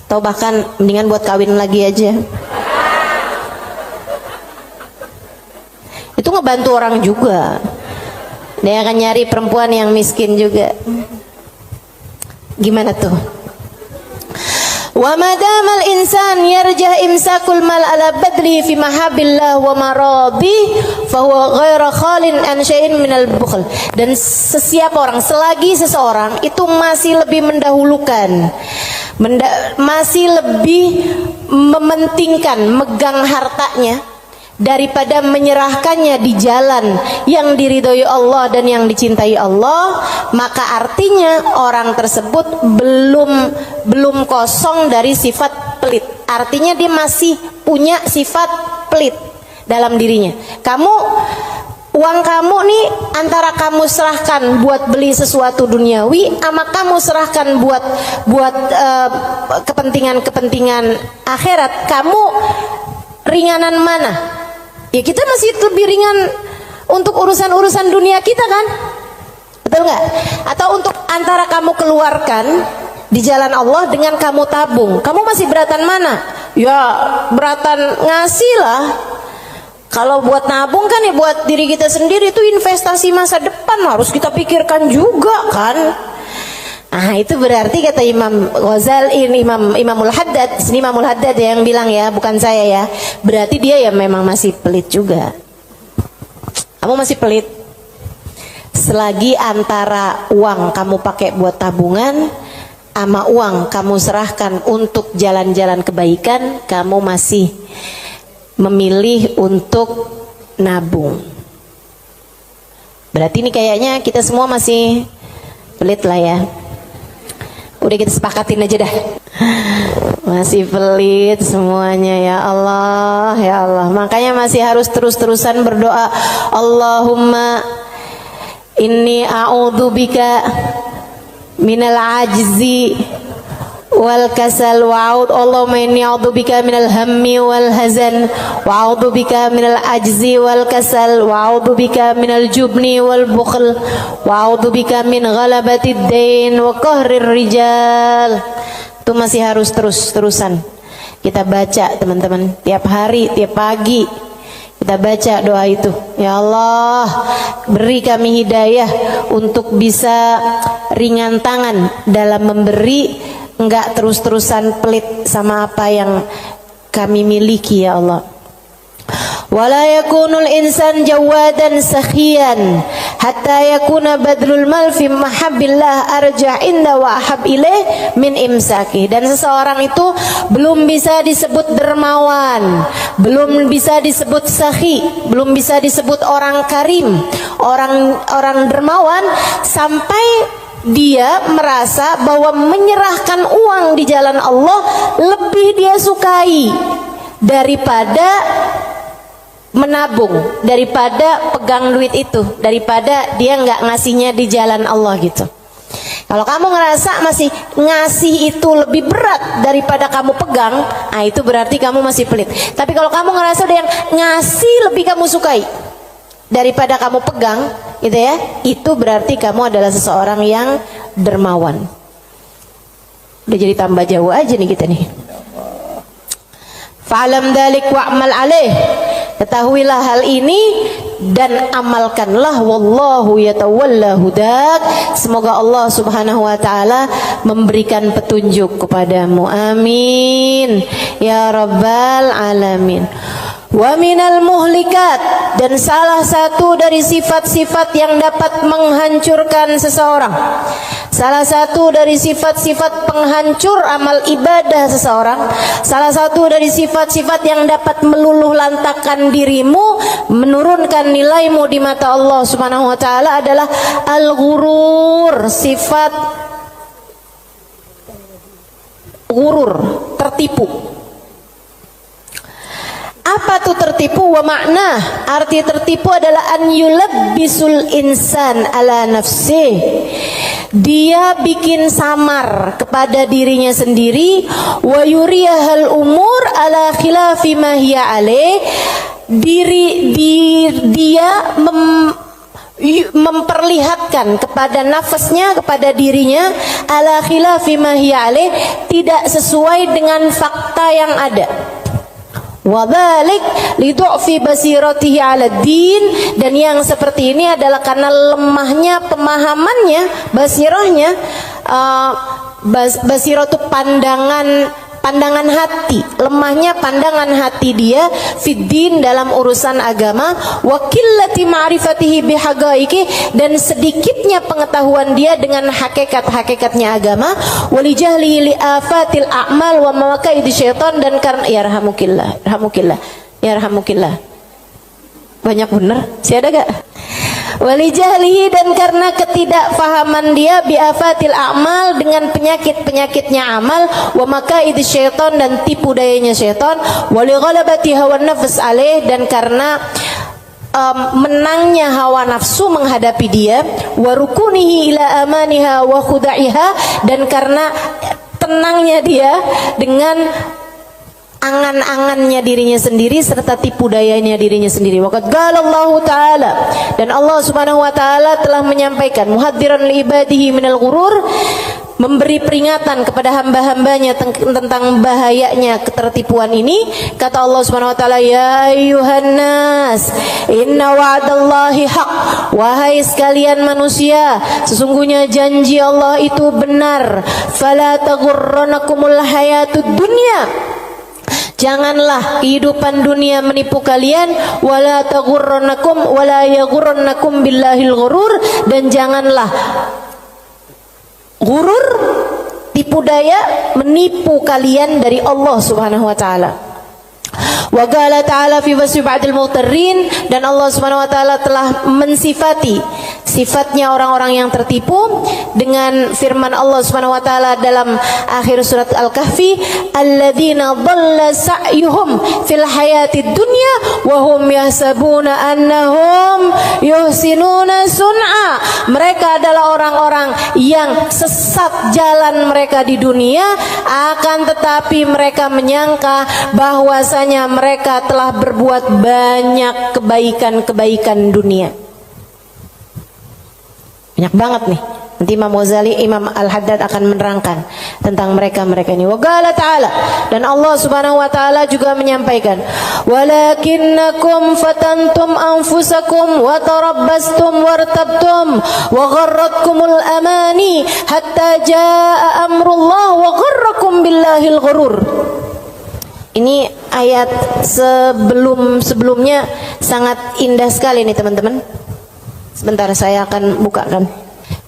Atau bahkan mendingan buat kawin lagi aja. Itu ngebantu orang juga. Dia akan nyari perempuan yang miskin juga. Gimana tuh? Wa madamal insan yarjah imsakul mal ala badli fi mahabillah wa maradi fa huwa ghairu khalin an syai'in minal bukhl. Dan sesiapa orang, selagi seseorang itu masih lebih mendahulukan, masih lebih mementingkan megang hartanya daripada menyerahkannya di jalan yang diridhoi Allah dan yang dicintai Allah, maka artinya orang tersebut belum kosong dari sifat pelit. Artinya dia masih punya sifat pelit dalam dirinya. Uang kamu nih antara kamu serahkan buat beli sesuatu duniawi, sama kamu serahkan buat kepentingan akhirat, kamu ringanan mana? Ya kita masih lebih ringan untuk urusan-urusan dunia kita kan? Betul nggak? Atau untuk antara kamu keluarkan di jalan Allah dengan kamu tabung, kamu masih beratan mana? Ya beratan ngasih lah. Kalau buat nabung kan ya buat diri kita sendiri, itu investasi masa depan, harus kita pikirkan juga kan. Ah itu berarti kata Imam Ghazali, Imamul Haddad, sini Imamul Haddad yang bilang ya, bukan saya ya. Berarti dia ya memang masih pelit juga. Kamu masih pelit. Selagi antara uang kamu pakai buat tabungan sama uang kamu serahkan untuk jalan-jalan kebaikan, kamu masih memilih untuk nabung. Berarti ini kayaknya kita semua masih pelit lah ya. Udah kita sepakatin aja dah. Masih pelit semuanya, ya Allah, ya Allah. Makanya masih harus terus-terusan berdoa. Allahumma inni a'udzubika minal ajzi wal kasal wa'ud. Allahumma inni a'udzubika minal hammi wal hazan wa a'udzubika minal ajzi wal kasal wa a'udzubika minal jubni wal bukhl wa a'udzubika min ghalabatid dain wa qahrir rijal. Itu masih harus terus-terusan kita baca teman-teman, tiap hari, tiap pagi kita baca doa itu. Ya Allah, beri kami hidayah untuk bisa ringan tangan dalam memberi, enggak terus-terusan pelit sama apa yang kami miliki ya Allah. Wala yakunul insan jawadan sakhiyan hatta yakuna badlul mal fi mahabbillah arjah inda wa ahab ilaih min imsaki. Dan seseorang itu belum bisa disebut dermawan, belum bisa disebut sakhi, belum bisa disebut orang karim, orang dermawan sampai dia merasa bahwa menyerahkan uang di jalan Allah lebih dia sukai daripada menabung, daripada pegang duit itu, daripada dia nggak ngasihnya di jalan Allah gitu. Kalau kamu ngerasa masih ngasih itu lebih berat daripada kamu pegang, nah itu berarti kamu masih pelit. Tapi kalau kamu ngerasa ada yang ngasih lebih kamu sukai daripada kamu pegang, gitu ya, itu berarti kamu adalah seseorang yang dermawan. Udah jadi tambah jauh aja nih kita nih. Fa'lam dzalik wa'mal alaih. Ketahuilah hal ini dan amalkanlah, wallahu yatawalla hudak. Semoga Allah Subhanahu wa taala memberikan petunjuk kepadamu. Amin ya rabbal alamin. Wa minal muhlikat, dan salah satu dari sifat-sifat yang dapat menghancurkan seseorang, salah satu dari sifat-sifat penghancur amal ibadah seseorang, salah satu dari sifat-sifat yang dapat meluluh lantakkan dirimu, menurunkan nilaimu di mata Allah Subhanahu wa taala adalah al-ghurur, sifat ghurur, tertipu. Apa tuh tertipu? Wa makna, arti tertipu adalah an yulabbisul insan ala nafsih. Dia bikin samar kepada dirinya sendiri, wa yuriyahal umur ala khilafi ma hiya alaih. Dia memperlihatkan kepada nafasnya, kepada dirinya, ala khilafi ma hiya alaih, tidak sesuai dengan fakta yang ada. Wadhalik lidu'fi basiratihi 'ala din, dan yang seperti ini adalah karena lemahnya pemahamannya, basirahnya. Basirah itu pandangan hati, lemahnya pandangan hati dia fiddin, dalam urusan agama, wa qillati ma'rifatihi bihaqaiqi, dan sedikitnya pengetahuan dia dengan hakikat-hakikatnya agama, walijahli li afatil a'mal wa mawaqidi syaitan, dan karena yarhamukillah banyak bener sih, ada gak? Walijahlihi, dan karena ketidakfahaman dia biafatil a'mal, dengan penyakit-penyakitnya amal, wa makaidi syaitan, dan tipu dayanya syaitan, walighalabati hawa nafs alaih, dan karena menangnya hawa nafsu menghadapi dia, wa rukunihi ila amaniha wa khuda'iha, dan karena tenangnya dia dengan angan-angannya dirinya sendiri serta tipu dayanya dirinya sendiri. Waqad qala Allah taala, dan Allah Subhanahu wa taala telah menyampaikan muhadziran li ibadihi minal ghurur, memberi peringatan kepada hamba-hambanya tentang bahayanya ketertipuan ini. Kata Allah Subhanahu wa taala, ya ayyuhan nas inna wa'dallahi haq, wahai sekalian manusia, sesungguhnya janji Allah itu benar. Fala taghurranakumul hayatud dunya, janganlah kehidupan dunia menipu kalian, wala taghurrannakum wala yaghurrannakum billahil ghurur, dan janganlah ghurur, tipu daya, menipu kalian dari Allah Subhanahu wa taala. Wa qala ta'ala fi wasfi ba'dil mughtarrin, dan Allah Subhanahu wa taala telah mensifati sifatnya orang-orang yang tertipu dengan firman Allah Subhanahu wa taala dalam akhir surat Al-Kahfi, alladzina dhalla sa'yuhum fil hayatid dunya wa hum yahsabuna annahum yuhsinuna sun'a. Mereka adalah orang-orang yang sesat jalan mereka di dunia, akan tetapi mereka menyangka bahwasanya mereka telah berbuat banyak kebaikan-kebaikan dunia. Banyak banget nih. Nanti Imam Ghazali, Imam Al-Haddad akan menerangkan tentang mereka-mereka ini. Wa qala ta'ala, dan Allah Subhanahu wa taala juga menyampaikan, walakinnakum fatantum anfusakum wa tarabbastum wartabtum wa gharratkumul amani hatta jaa amrullah wa gharrakum billahil ghurur. Ini ayat sebelumnya sangat indah sekali nih teman-teman. Sebentar saya akan bukakan.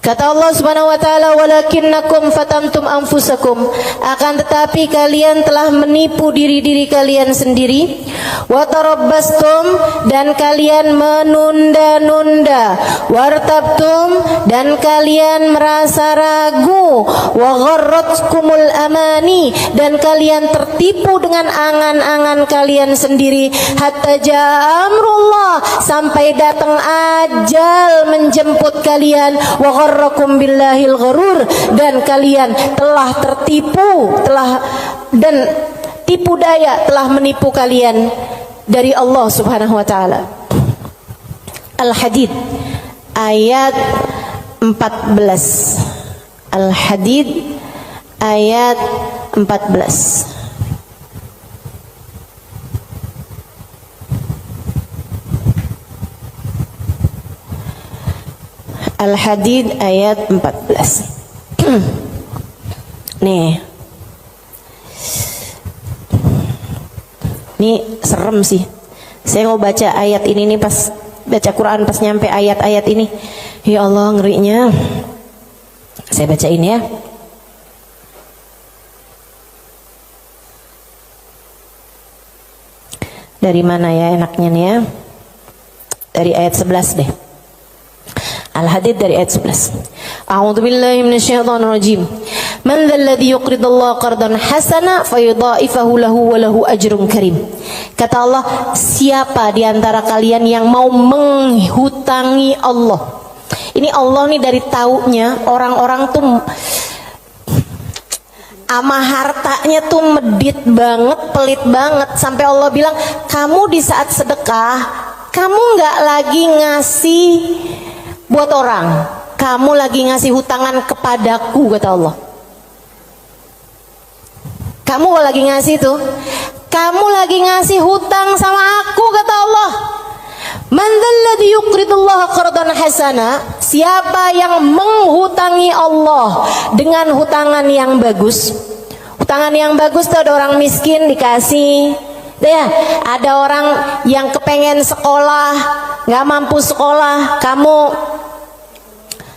Kata Allah Subhanahu wa taala, walakinnakum fatantum anfusakum, akan tetapi kalian telah menipu diri-diri kalian sendiri, wa tarabbastum, dan kalian menunda-nunda, wartabtum, dan kalian merasa ragu, wa gharratkumul amani, dan kalian tertipu dengan angan-angan kalian sendiri, hatta jaa amrullah, sampai datang ajal menjemput kalian, wa gharrakum billahil gharur, dan kalian telah tertipu, dan tipu daya telah menipu kalian dari Allah Subhanahu wa taala. Al-Hadid ayat 14. Al-Hadid ayat 14. Al-Hadid ayat 14. Nih. Ini serem sih. Saya mau baca ayat ini nih, pas baca Quran pas nyampe ayat-ayat ini. Ya Allah, ngerinya. Saya bacain ya. Dari mana ya enaknya nih ya? Dari ayat 11 deh. Al-Hadid dari ayat 11. A'udzu billahi minasyaitonir rajim. Man dzalladzi yuqridullaha qardan hasana fayudha'ifahu lahu wa lahu ajrun karim. Kata Allah, siapa di antara kalian yang mau menghutangi Allah? Ini Allah nih dari taunya orang-orang tuh ama hartanya tuh medit banget, pelit banget, sampai Allah bilang, kamu di saat sedekah, kamu nggak lagi ngasih buat orang, kamu lagi ngasih hutangan kepadaku, kata Allah. Kamu lagi ngasih tuh, kamu lagi ngasih hutang sama aku, kata Allah. Man dzalladzi yuqridullaha qardan hasana, siapa yang menghutangi Allah dengan hutangan yang bagus. Hutangan yang bagus tuh ada orang miskin dikasih, ya, ada orang yang kepengen sekolah, nggak mampu sekolah, kamu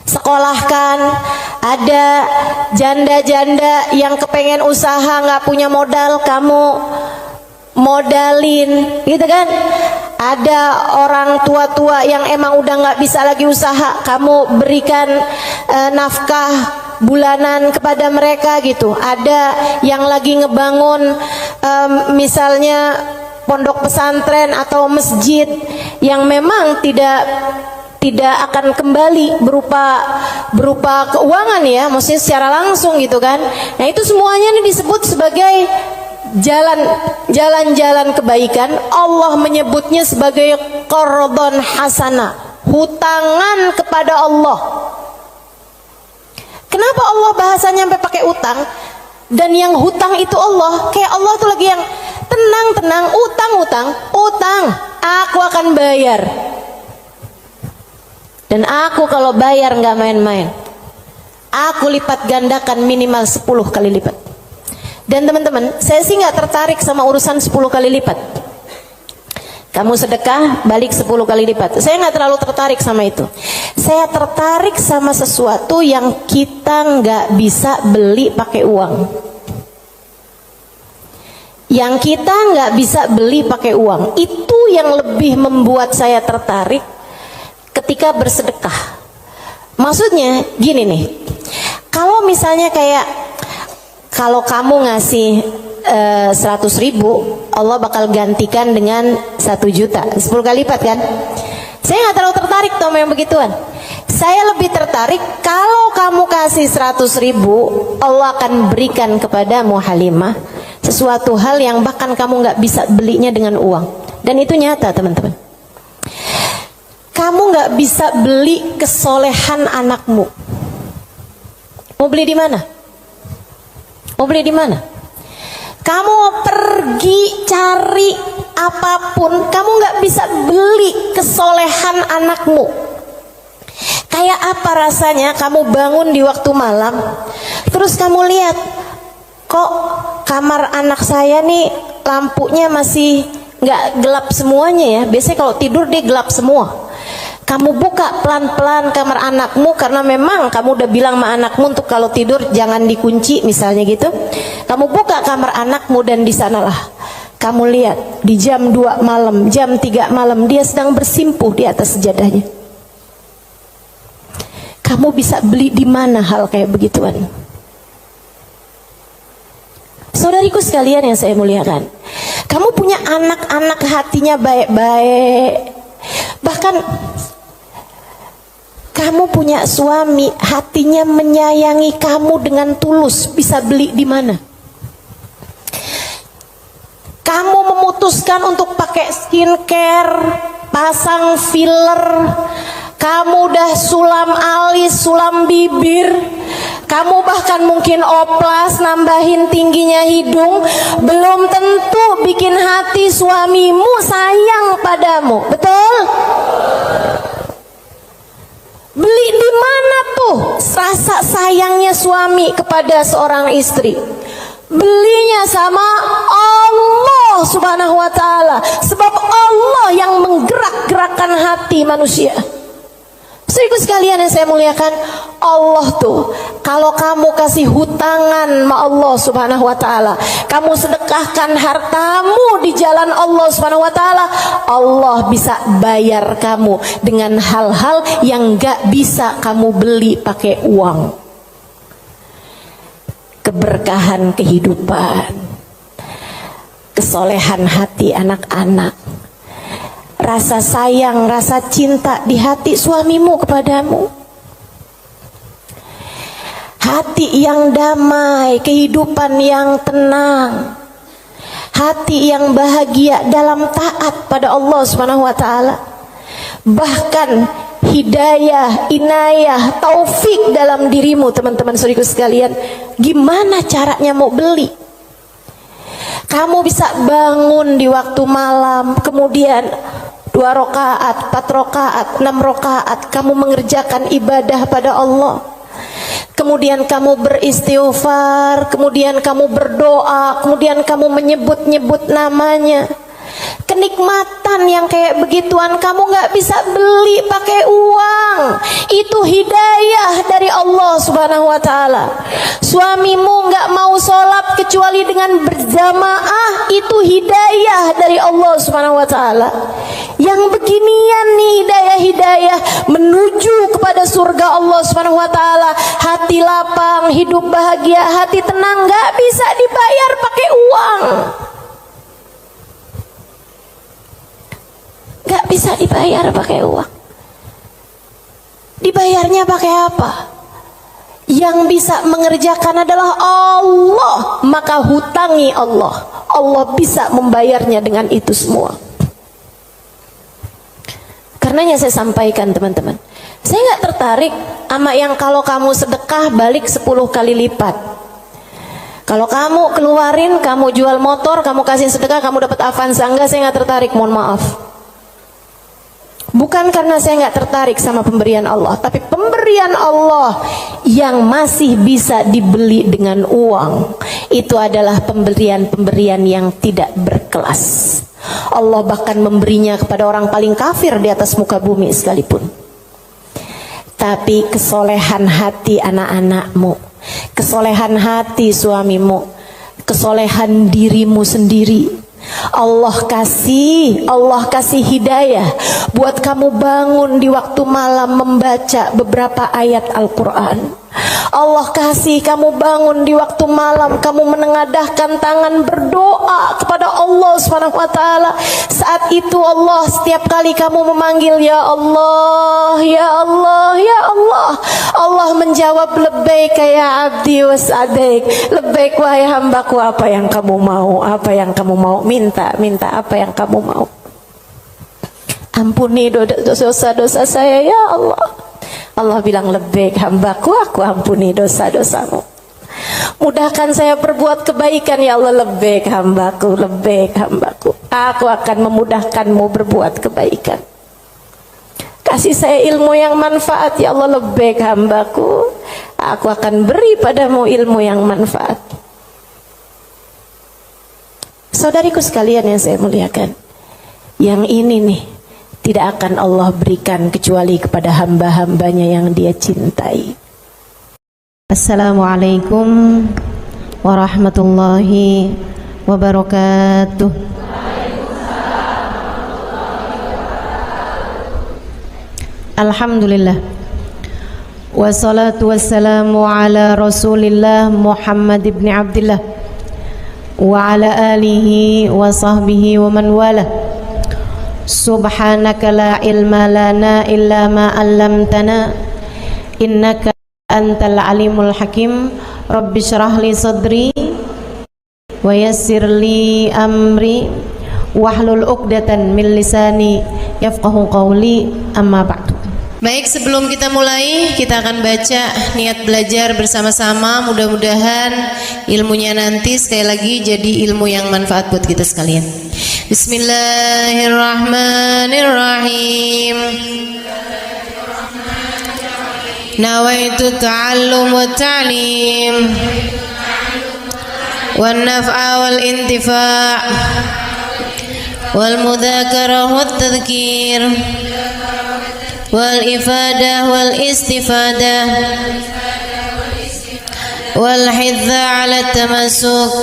sekolahkan. Ada janda-janda yang kepengen usaha nggak punya modal, kamu modalin, gitu kan. Ada orang tua-tua yang emang udah nggak bisa lagi usaha, kamu berikan nafkah bulanan kepada mereka gitu. Ada yang lagi ngebangun misalnya pondok pesantren atau masjid yang memang tidak akan kembali berupa keuangan ya, maksudnya secara langsung gitu kan. Nah itu semuanya ini disebut sebagai jalan-jalan kebaikan. Allah menyebutnya sebagai qardhan hasana, hutangan kepada Allah. Kenapa Allah bahasanya sampai pakai utang? Dan yang hutang itu Allah, kayak Allah tuh lagi yang tenang, utang, aku akan bayar. Dan aku kalau bayar nggak main-main, aku lipat gandakan minimal 10 kali lipat. Dan teman-teman, saya sih nggak tertarik sama urusan 10 kali lipat. Kamu sedekah balik 10 kali lipat, saya nggak terlalu tertarik sama itu. Saya tertarik sama sesuatu yang kita nggak bisa beli pakai uang, yang kita nggak bisa beli pakai uang. Itu yang lebih membuat saya tertarik ketika bersedekah. Maksudnya gini nih, kalau misalnya kayak kalau kamu ngasih 100.000, Allah bakal gantikan dengan 1 juta, 10 kali lipat kan. Saya nggak terlalu tertarik sama yang begituan. Saya lebih tertarik kalau kamu kasih 100.000, Allah akan berikan kepadamu Halimah sesuatu hal yang bahkan kamu nggak bisa belinya dengan uang. Dan itu nyata teman-teman. Kamu nggak bisa beli kesolehan anakmu. Mau beli di mana? Mau beli di mana? Kamu pergi cari apapun, kamu nggak bisa beli kesolehan anakmu. Kayak apa rasanya kamu bangun di waktu malam, terus kamu lihat, kok kamar anak saya nih lampunya masih nggak gelap semuanya ya. Biasanya kalau tidur dia gelap semua. Kamu buka pelan-pelan kamar anakmu, karena memang kamu udah bilang sama anakmu untuk kalau tidur jangan dikunci misalnya gitu. Kamu buka kamar anakmu dan di sanalah kamu lihat di jam 2 malam, jam 3 malam dia sedang bersimpuh di atas sajadahnya. Kamu bisa beli di mana hal kayak begituan? Saudariku sekalian yang saya muliakan, kamu punya anak-anak hatinya baik-baik. Bahkan kamu punya suami hatinya menyayangi kamu dengan tulus, bisa beli di mana? Kamu memutuskan untuk pakai skincare, pasang filler, kamu udah sulam alis, sulam bibir, kamu bahkan mungkin oplas, nambahin tingginya hidung, belum tentu bikin hati suamimu sayang padamu, betul? Beli di mana tuh rasa sayangnya suami kepada seorang istri? Belinya sama Allah Subhanahu wa taala. Sebab Allah yang menggerak-gerakkan hati manusia. Saudaraku sekalian yang saya muliakan, Allah tuh kalau kamu kasih hutangan sama Allah Subhanahu wa taala, kamu sedekahkan hartamu di jalan Allah Subhanahu wa taala, Allah bisa bayar kamu dengan hal-hal yang gak bisa kamu beli pakai uang. Keberkahan kehidupan, kesolehan hati anak-anak, rasa sayang, rasa cinta di hati suamimu kepadamu, hati yang damai, kehidupan yang tenang, hati yang bahagia dalam taat pada Allah Subhanahu wa taala. Bahkan hidayah, inayah, taufik dalam dirimu, teman-teman saudaraku sekalian. Gimana caranya mau beli? Kamu bisa bangun di waktu malam, kemudian 2 rakaat, 4 rakaat, 6 rakaat kamu mengerjakan ibadah pada Allah. Kemudian kamu beristighfar, kemudian kamu berdoa, kemudian kamu menyebut-nyebut namanya. Kenikmatan yang kayak begituan kamu gak bisa beli pakai uang. Itu hidayah dari Allah Subhanahu wa taala. Suamimu gak mau sholat kecuali dengan berjamaah, itu hidayah dari Allah Subhanahu wa taala. Yang beginian nih hidayah-hidayah menuju kepada surga Allah Subhanahu wa taala. Hati lapang, hidup bahagia, hati tenang, gak bisa dibayar pakai uang. Gak bisa dibayar pakai uang. Dibayarnya pakai apa? Yang bisa mengerjakan adalah Allah. Maka hutangi Allah. Allah bisa membayarnya dengan itu semua. Karenanya saya sampaikan teman-teman, saya gak tertarik sama yang kalau kamu sedekah balik 10 kali lipat. Kalau kamu keluarin, kamu jual motor, kamu kasih sedekah, kamu dapat Avanza. Enggak, saya gak tertarik, mohon maaf. Bukan karena saya nggak tertarik sama pemberian Allah, tapi pemberian Allah yang masih bisa dibeli dengan uang, itu adalah pemberian-pemberian yang tidak berkelas. Allah bahkan memberinya kepada orang paling kafir di atas muka bumi sekalipun. Tapi kesolehan hati anak-anakmu, kesolehan hati suamimu, kesolehan dirimu sendiri, Allah kasih hidayah buat kamu bangun di waktu malam membaca beberapa ayat Al-Quran. Allah kasih kamu bangun di waktu malam, kamu menengadahkan tangan berdoa kepada Allah Subhanahu wa taala. Saat itu Allah, setiap kali kamu memanggil ya Allah, ya Allah, ya Allah, Allah menjawab labbaik ya abdi was'adaik. Labbaik wahai hambaku, apa yang kamu mau, apa yang kamu mau, minta apa yang kamu mau. Ampuni dosa-dosa saya ya Allah. Allah bilang labbaik hambaku, aku ampuni dosa-dosamu. Mudahkan saya berbuat kebaikan ya Allah. Labbaik hambaku, labbaik hambaku, aku akan memudahkanmu berbuat kebaikan. Kasih saya ilmu yang manfaat ya Allah. Labbaik hambaku, aku akan beri padamu ilmu yang manfaat. Saudariku sekalian yang saya muliakan, yang ini nih tidak akan Allah berikan kecuali kepada hamba-hambanya yang Dia cintai. Assalamualaikum warahmatullahi wabarakatuh. Alhamdulillah, wassalatu wassalamu ala Rasulillah Muhammad ibn Abdillah wa ala alihi wa sahbihi wa man wala. Subhanaka la ilma lana illa ma 'allamtana innaka antal alimul hakim. Rabbi syrah li sadri wa yassir li amri wahlul 'uqdatan min lisani yafqahu qawli, amma ba'du. Baik, sebelum kita mulai, kita akan baca niat belajar bersama-sama. Mudah-mudahan ilmunya nanti sekali lagi jadi ilmu yang manfaat buat kita sekalian. Bismillahirrahmanirrahim. Nawaitu ta'allum wa ta'lim wan naf'a wal intifa' wal mudzakarah wat tadhkir wal ifadah wal istifadah wal hidza ala tamassuk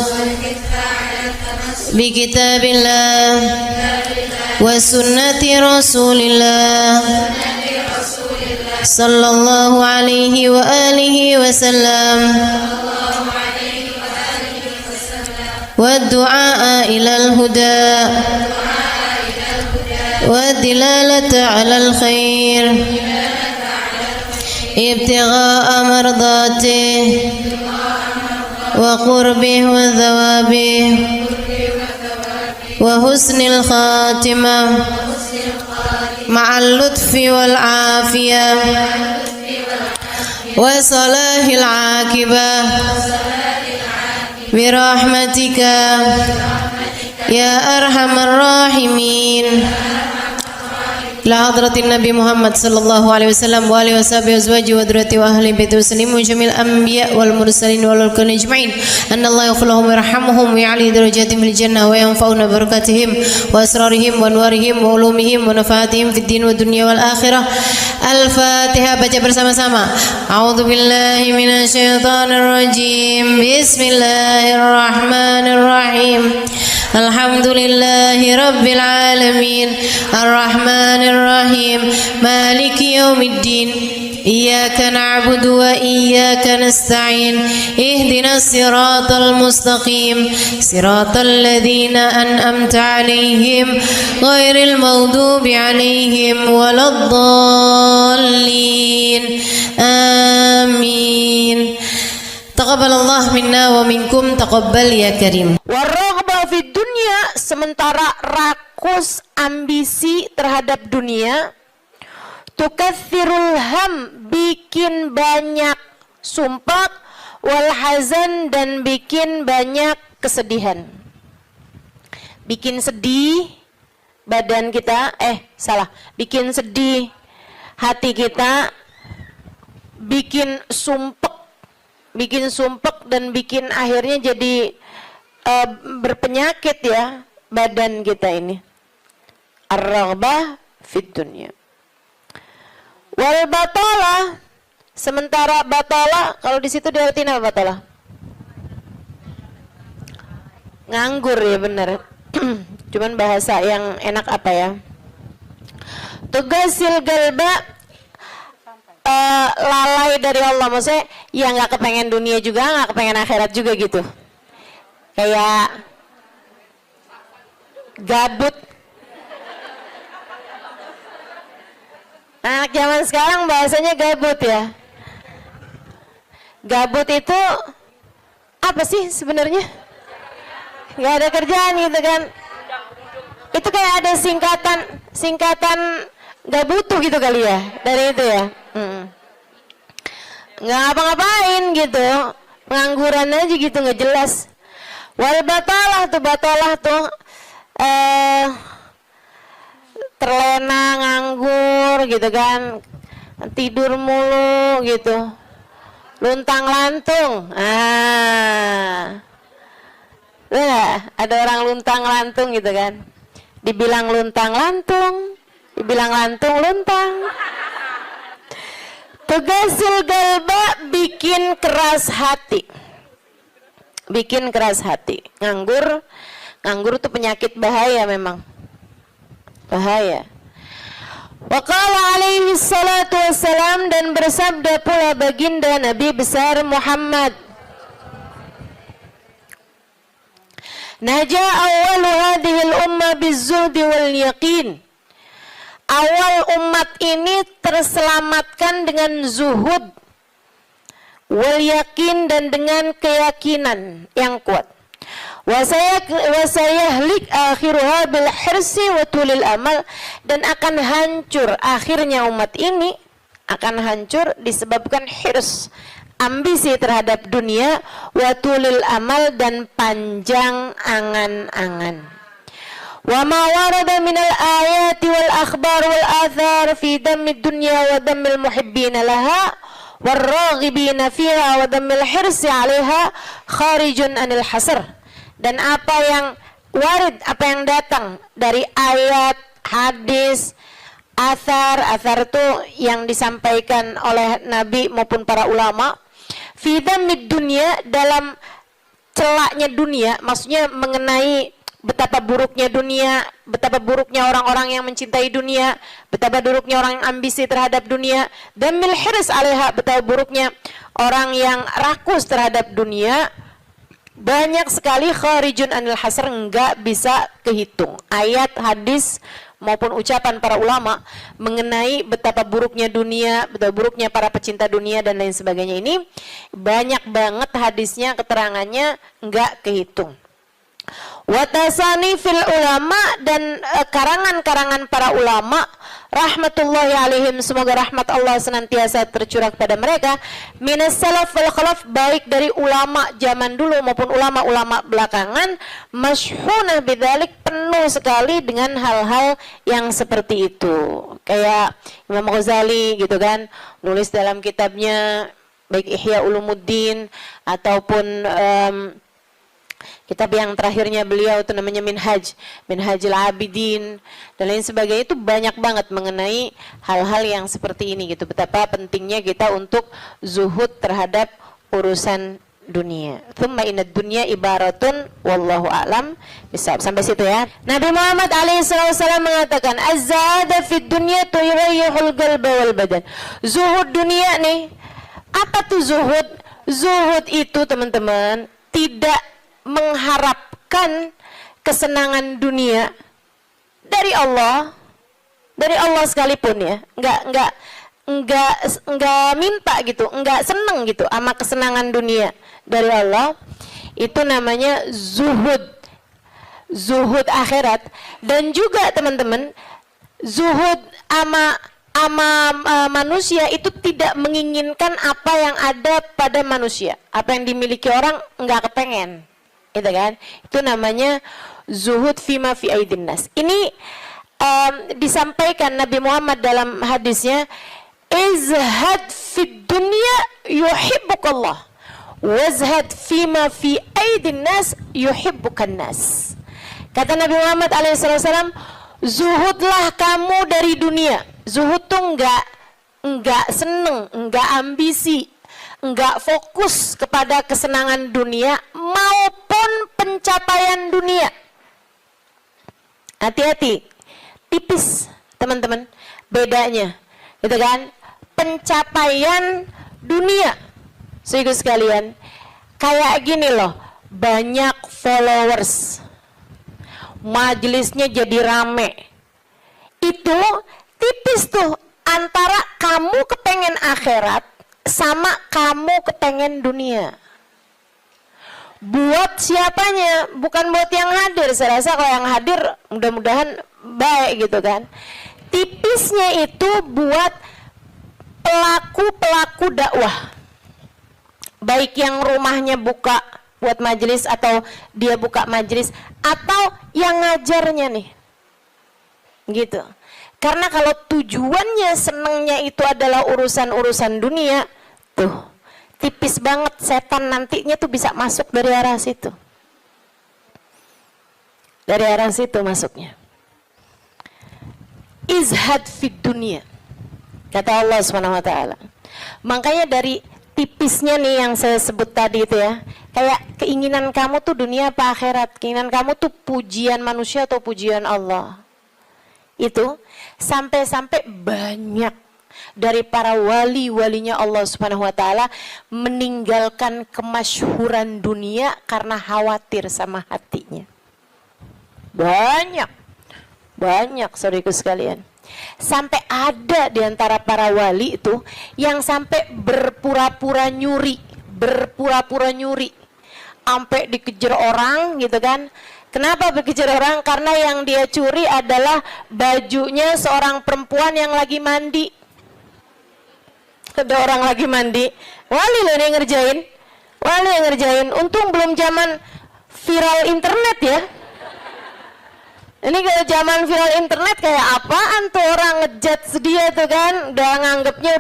bi kitabillah wa sunnati rasulillah sallallahu alaihi wa alihi wa sallam wa du'a ila al-huda والدلالة على الخير ابتغاء مرضاته وقربه وثوابه وحسن الخاتمة مع اللطف والعافية وصلاح العاقبة برحمتك يا أرحم الراحمين. إلى حضرة النبي محمد صلى الله عليه وسلم وآله وصحبه وأزواجه وذريته وأهل بيته وسلم وجميع الأنبياء والمرسلين والأولياء أجمعين أن الله يغفر لهم ويرحمهم ويعلي درجاتهم في الجنة وينفعنا ببركاتهم وأسرارهم وأنوارهم وعلومهم ونفعاتهم في الدين والدنيا والآخرة. Al-Fatihah, baca bersama-sama. A'udzu billahi minasyaitonir rajim. Bismillahirrahmanirrahim. Alhamdulillahi rabbil alamin. Ar-Rahmanir Rahim. Maliki yaumiddin. Iyyaka na'budu wa iyyaka nasta'in. Ihdinas siratal mustaqim. Siratal ladzina an'amta 'alaihim ghairil maghdubi 'alaihim waladdallin. Amin. Taqabbalallah minna wa minkum, taqabbal ya karim. Warraghba fid dunya, sementara rakus ambisi terhadap dunia, tukathirul ham, bikin banyak sumpah, wal hazan, dan bikin banyak kesedihan. Bikin sedih badan kita, bikin sedih hati kita, bikin sumpek dan bikin akhirnya jadi berpenyakit ya badan kita ini. Ar-raghbah fid dunya. Wal batalah, sementara batalah, kalau di situ diartikan apa batalah? Nganggur ya, benar. Cuman bahasa yang enak apa ya? Tugasil galba, lalai dari Allah, maksudnya ya nggak kepengen dunia juga, nggak kepengen akhirat juga gitu, kayak gabut. Anak zaman sekarang bahasanya gabut ya. Gabut itu apa sih sebenarnya? Nggak ada kerjaan gitu kan? Itu kayak ada singkatan nggak butuh gitu kali ya dari itu ya. Nggak ngapa-ngapain gitu, pengangguran aja gitu, nggak jelas. Wal batalah tuh terlena, nganggur gitu kan, tidur mulu gitu, luntang lantung. Nah, ada orang luntang-lantung gitu kan. Dibilang luntang-lantung, dibilang lantung-luntang. Tugasil galba, bikin keras hati. Bikin keras hati. Nganggur itu penyakit bahaya memang. Bahaya. Wa qala alaihi salatu wassalam, dan bersabda pula baginda Nabi besar Muhammad, Naja awwalu hadhil umma bizzuhdi wal yaqin. Awal umat ini terselamatkan dengan zuhud wal yakin, dan dengan keyakinan yang kuat. Wasayahlik akhiruha bil hirsi wa tulil amal, dan akan hancur akhirnya umat ini, akan hancur disebabkan hirs, ambisi terhadap dunia, wa tulil amal, dan panjang angan-angan. Wa ma warada minal ayati wal akhbar wal athar fi dammid dunya wa dammil muhibbina laha warraghibina fiha wa dammil hirsi 'alaiha kharijun anil hasr. Dan apa yang warid, apa yang datang dari ayat, hadis, athar itu yang disampaikan oleh Nabi maupun para ulama, fi dammid dunya, dalam celaknya dunia, maksudnya mengenai betapa buruknya dunia, betapa buruknya orang-orang yang mencintai dunia, betapa buruknya orang yang ambisi terhadap dunia, dan mil hirs 'alaiha, betapa buruknya orang yang rakus terhadap dunia. Banyak sekali kharijun anil hasr, enggak bisa kehitung. Ayat, hadis maupun ucapan para ulama mengenai betapa buruknya dunia, betapa buruknya para pecinta dunia dan lain sebagainya, ini banyak banget hadisnya, keterangannya enggak kehitung. Watasani fil ulama, dan karangan-karangan para ulama rahmatullahi alaihim, semoga rahmat Allah senantiasa tercurah kepada mereka, minas salaf wal khalaf, baik dari ulama zaman dulu maupun ulama-ulama belakangan, masyhunah bidzalik, penuh sekali dengan hal-hal yang seperti itu. Kayak Imam Ghazali gitu kan, nulis dalam kitabnya baik Ihya Ulumuddin ataupun kitab yang terakhirnya beliau itu namanya Minhajul Abidin dan lain sebagainya, itu banyak banget mengenai hal-hal yang seperti ini gitu. Betapa pentingnya kita untuk zuhud terhadap urusan dunia. Tsumma inad dunya ibaratun wallahu a'lam bisa sampai situ ya. Nabi Muhammad alaihissalam mengatakan, az-zahada fid dunya tuyrayyihul qalba wal badan. Zuhud dunia nih. Apa tuh zuhud? Zuhud itu teman-teman tidak mengharapkan kesenangan dunia dari Allah sekalipun ya, enggak minta gitu, enggak seneng gitu sama kesenangan dunia dari Allah. Itu namanya zuhud akhirat. Dan juga teman-teman, zuhud ama manusia itu tidak menginginkan apa yang ada pada manusia, apa yang dimiliki orang enggak kepengen. Itu kan, itu namanya zuhud fima fi aidin nas. Ini disampaikan Nabi Muhammad dalam hadisnya, izhad fid dunya yuhibbukallah, wazhad fima fi aidin nas yuhibbukan nas. Kata Nabi Muhammad alaihissalam, zuhudlah kamu dari dunia. Zuhud tuh enggak seneng, enggak ambisi, enggak fokus kepada kesenangan dunia maupun pencapaian dunia. Hati-hati, tipis teman-teman bedanya, gitu kan? Pencapaian dunia, saudara sekalian, kayak gini loh, banyak followers, majelisnya jadi rame, itu tipis tuh antara kamu kepengen akhirat sama kamu kepengen dunia. Buat siapanya? Bukan buat yang hadir. Saya rasa kalau yang hadir mudah-mudahan baik gitu kan. Tipisnya itu buat pelaku-pelaku dakwah, baik yang rumahnya buka buat majelis atau dia buka majelis, atau yang ngajarnya nih gitu. Karena kalau tujuannya senengnya itu adalah urusan-urusan dunia, tuh tipis banget setan nantinya tuh bisa masuk dari arah situ. Dari arah situ masuknya. Izhad fid dunia, kata Allah SWT. Makanya dari tipisnya nih yang saya sebut tadi itu ya, kayak keinginan kamu tuh dunia apa akhirat, keinginan kamu tuh pujian manusia atau pujian Allah. Itu sampai-sampai banyak dari para wali-walinya Allah Subhanahu wa taala meninggalkan kemasyhuran dunia karena khawatir sama hatinya. Banyak saudaraku sekalian. Sampai ada di antara para wali itu yang sampai berpura-pura nyuri, sampai dikejar orang gitu kan. Kenapa dikejar orang? Karena yang dia curi adalah bajunya seorang perempuan yang lagi mandi. Ada orang lagi mandi, wali loh yang ngerjain. Untung belum zaman viral internet ya. Ini kalau zaman viral internet kayak apaan tuh orang ngejudge dia tuh kan, udah nganggepnya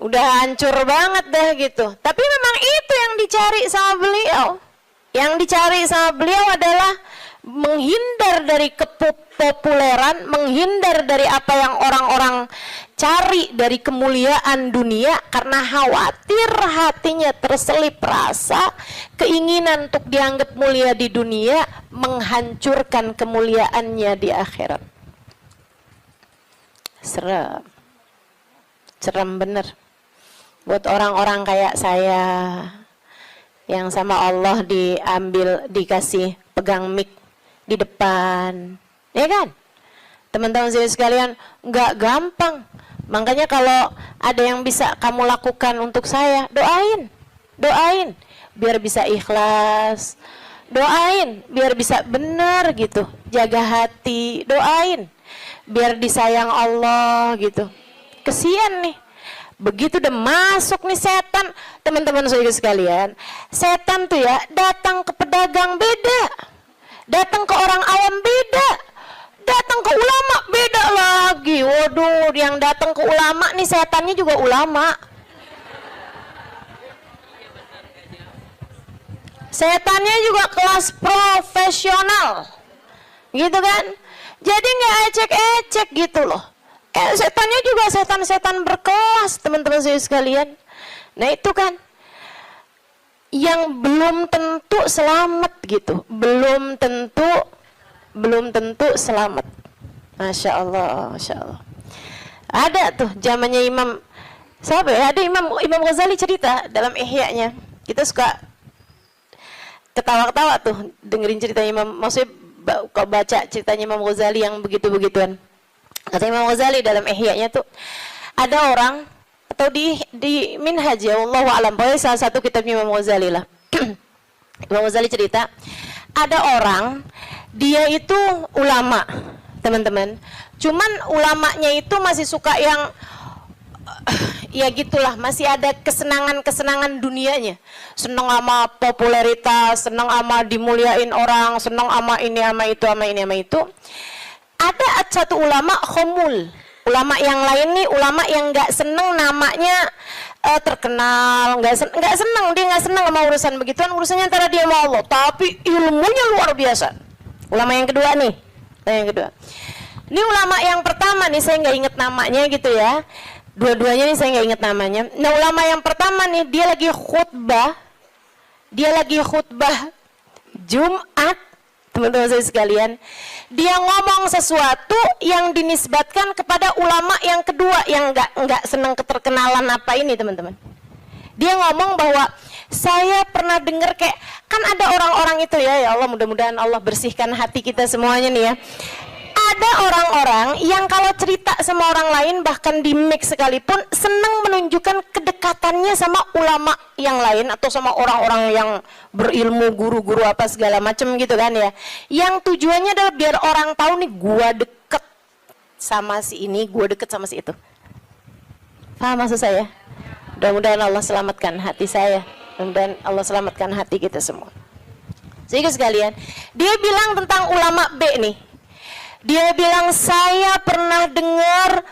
udah hancur banget dah gitu. Tapi memang itu yang dicari sama beliau. Yang dicari sama beliau adalah menghindar dari kepopuleran, menghindar dari apa yang orang-orang cari dari kemuliaan dunia, karena khawatir hatinya terselip rasa keinginan untuk dianggap mulia di dunia menghancurkan kemuliaannya di akhirat. Serem bener buat orang-orang kayak saya yang sama Allah dikasih pegang mic di depan, ya kan? Teman-teman saya sekalian, nggak gampang. Makanya kalau ada yang bisa kamu lakukan untuk saya, doain, biar bisa ikhlas, doain, biar bisa benar gitu, jaga hati, doain, biar disayang Allah gitu. Kesian nih, begitu udah masuk nih setan, teman-teman saya sekalian, setan tuh ya datang ke pedagang beda, datang ke orang awam beda, datang ke ulama beda lagi. Waduh, yang datang ke ulama nih setannya juga ulama. Setannya juga kelas profesional, gitu kan? Jadi nggak ecek-ecek gitu loh. Setannya juga setan-setan berkelas, teman-teman saya sekalian. Nah itu kan yang belum tentu selamat gitu, belum tentu selamat. Masya Allah. Ada tuh zamannya Imam siapa ya? Ada Imam Ghazali cerita dalam Ihya-nya. Kita suka ketawa-ketawa tuh dengerin cerita Imam, maksudnya kalau baca ceritanya Imam Ghazali yang begitu-begituan. Kata Imam Ghazali dalam Ihya-nya tuh, ada orang atau di Minhaj ya, wallahu a'lam, pokoknya salah satu kitabnya Imam Ghazali lah. Imam Ghazali cerita, ada orang dia itu ulama, teman-teman. Cuman ulamanya itu masih suka yang ya gitulah, masih ada kesenangan dunianya. Senang sama popularitas, senang sama dimuliain orang, senang sama ini sama itu. Ada satu ulama khomul, ulama yang lain nih, ulama yang nggak seneng namanya terkenal, nggak seneng, dia nggak seneng sama urusan begituan, urusannya antara dia sama Allah, tapi ilmunya luar biasa. Ulama yang kedua nih, ini ulama yang pertama nih, saya nggak inget namanya gitu ya, dua-duanya nih saya nggak inget namanya. Nah ulama yang pertama nih, dia lagi khutbah Jumat, teman-teman saya sekalian, dia ngomong sesuatu yang dinisbatkan kepada ulama yang kedua yang nggak senang keterkenalan apa ini, teman-teman. Dia ngomong bahwa saya pernah dengar kayak, kan ada orang-orang itu ya Allah, mudah-mudahan Allah bersihkan hati kita semuanya nih ya. Ada orang-orang yang kalau cerita sama orang lain, bahkan di mic sekalipun, senang menunjukkan kedekatannya sama ulama yang lain atau sama orang-orang yang berilmu, guru-guru apa segala macam gitu kan ya. Yang tujuannya adalah biar orang tahu nih, gua deket sama si ini, gua deket sama si itu. Paham maksud saya? Mudah-mudahan Allah selamatkan hati saya, mudah-mudahan Allah selamatkan hati kita semua. Sehingga sekalian, dia bilang tentang ulama B nih. Dia bilang, saya pernah dengar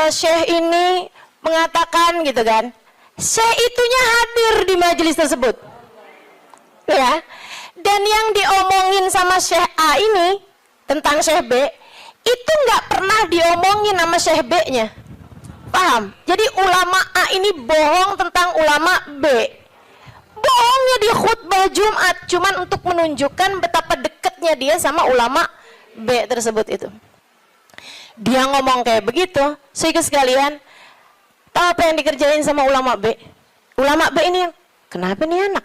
syekh ini mengatakan gitu kan. Syekh itunya hadir di majelis tersebut. Ya. Dan yang diomongin sama Syekh A ini tentang Syekh B itu nggak pernah diomongin sama Syekh B-nya. Paham? Jadi ulama A ini bohong tentang ulama B. Bohongnya di khutbah Jumat cuman untuk menunjukkan betapa dekatnya dia sama ulama B tersebut itu. Dia ngomong kayak begitu, sehingga sekalian, tahu apa yang dikerjain sama ulama B? Ulama B ini yang, kenapa nih anak?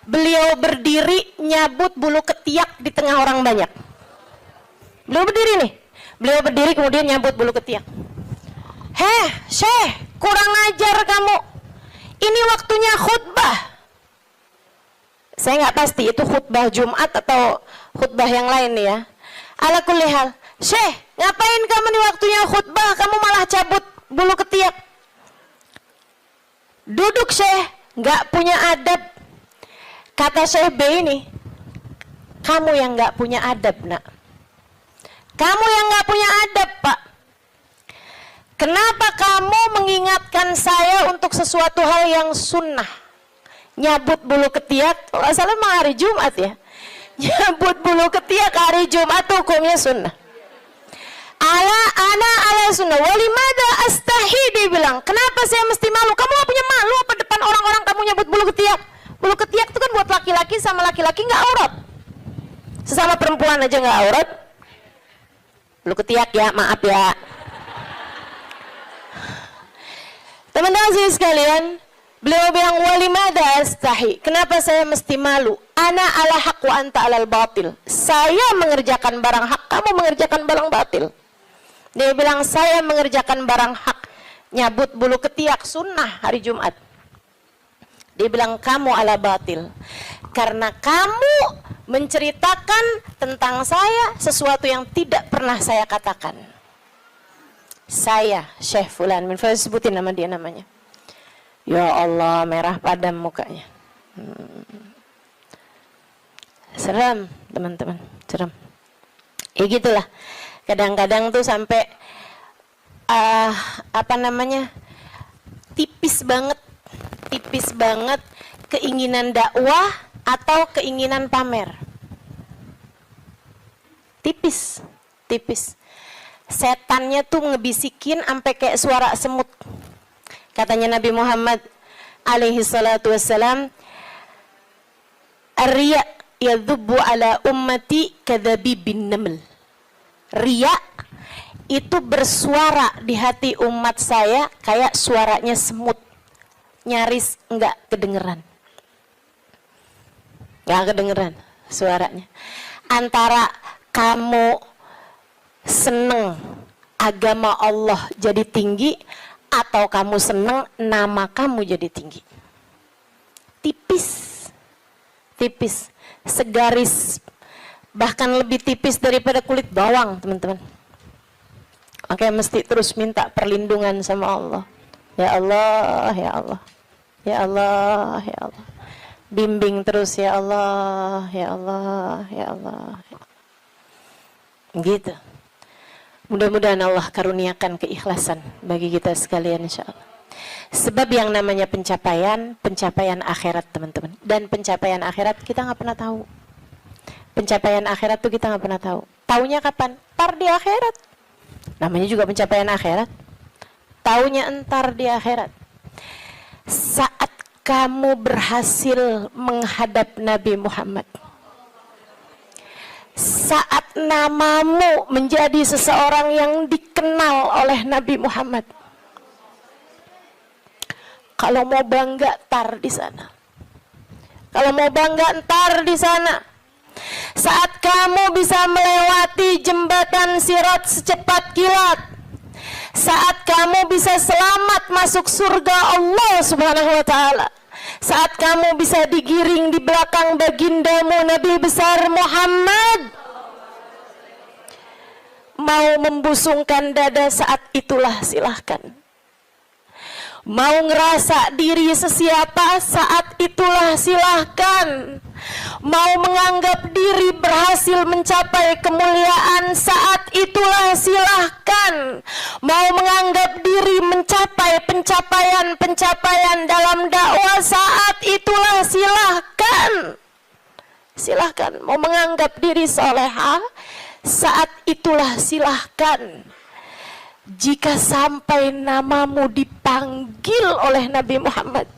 Beliau berdiri nyabut bulu ketiak di tengah orang banyak. Beliau berdiri nih. Beliau berdiri kemudian nyabut bulu ketiak. Heh, Syekh, kurang ajar kamu. Ini waktunya khutbah. Saya nggak pasti itu khutbah Jumat atau khutbah yang lain nih ya. Ala kulli hal, Syekh, ngapain kamu di waktunya khutbah? Kamu malah cabut bulu ketiak. Duduk Syekh, nggak punya adab. Kata Syekh B ini, kamu yang nggak punya adab nak. Kamu yang nggak punya adab pak. Kenapa kamu mengingatkan saya untuk sesuatu hal yang sunnah? Nyabut bulu ketiak, kalau nggak salah emang hari Jumat ya. Nyabut bulu ketiak hari Jumat hukumnya sunnah. Ala sunnah. Walimada astahi, dia bilang. Kenapa saya mesti malu? Kamu gak punya malu apa depan orang-orang kamu nyabut bulu ketiak? Bulu ketiak itu kan buat laki-laki sama laki-laki nggak aurat. Sesama perempuan aja nggak aurat. Bulu ketiak ya, maaf ya. Teman-teman sekalian, beliau bilang walimada astahi. Kenapa saya mesti malu? Ana ala haq wa anta alal batil. Saya mengerjakan barang hak, kamu mengerjakan barang batil. Dia bilang saya mengerjakan barang hak, nyabut bulu ketiak sunnah hari Jumat. Dia bilang kamu ala batil. Karena kamu menceritakan tentang saya sesuatu yang tidak pernah saya katakan. Saya Syekh Fulan min Fulan, sebutin nama dia namanya. Ya Allah, merah padam mukanya. Seram teman-teman, seram. Ya gitulah. Kadang-kadang tuh sampai tipis banget keinginan dakwah atau keinginan pamer. Tipis. Setannya tuh ngebisikin sampai kayak suara semut. Katanya Nabi Muhammad alaihi salatu wassalam, "Ar-riya yadhubbu ala ummati kadhabibin naml." Riya itu bersuara di hati umat saya kayak suaranya semut. Nyaris enggak kedengeran. Enggak kedengeran suaranya. Antara kamu seneng agama Allah jadi tinggi atau kamu seneng nama kamu jadi tinggi. Tipis. Segaris, bahkan lebih tipis daripada kulit bawang, teman-teman. Oke, mesti terus minta perlindungan sama Allah. Ya Allah, ya Allah. Ya Allah, ya Allah. Bimbing terus ya Allah, ya Allah, ya Allah. Gitu. Mudah-mudahan Allah karuniakan keikhlasan bagi kita sekalian insyaallah. Sebab yang namanya pencapaian akhirat teman-teman. Dan pencapaian akhirat kita nggak pernah tahu. Pencapaian akhirat tuh kita nggak pernah tahu. Taunya kapan? Ntar di akhirat. Namanya juga pencapaian akhirat. Taunya entar di akhirat. Saat kamu berhasil menghadap Nabi Muhammad. Saat namamu menjadi seseorang yang dikenal oleh Nabi Muhammad. Kalau mau bangga, tar di sana. Kalau mau bangga, ntar di sana. Saat kamu bisa melewati jembatan Sirat secepat kilat. Saat kamu bisa selamat masuk surga Allah Subhanahu wa Ta'ala. Saat kamu bisa digiring di belakang bagindamu Nabi besar Muhammad. Mau membusungkan dada saat itulah silahkan. Mau ngerasa diri sesiapa saat itulah silahkan. Mau menganggap diri berhasil mencapai kemuliaan saat itulah silahkan. Mau menganggap diri mencapai mencapai pencapaian dalam dakwah, saat itulah silahkan mau menganggap diri soleha, saat itulah silahkan. Jika sampai namamu dipanggil oleh Nabi Muhammad,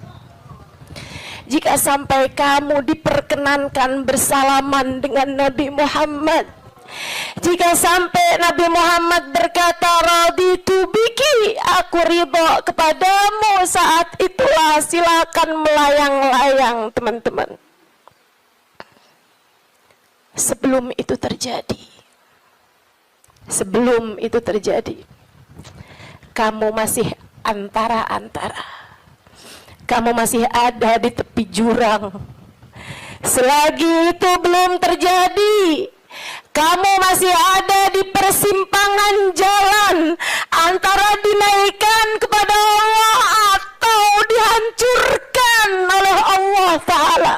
jika sampai kamu diperkenankan bersalaman dengan Nabi Muhammad, jika sampai Nabi Muhammad berkata raditu biki, aku ridho kepadamu, saat itulah silakan melayang-layang teman-teman. Sebelum itu terjadi, kamu masih antara-antara, kamu masih ada di tepi jurang. Selagi itu belum terjadi, kamu masih ada di persimpangan jalan antara dinaikkan kepada Allah atau dihancurkan oleh Allah Ta'ala.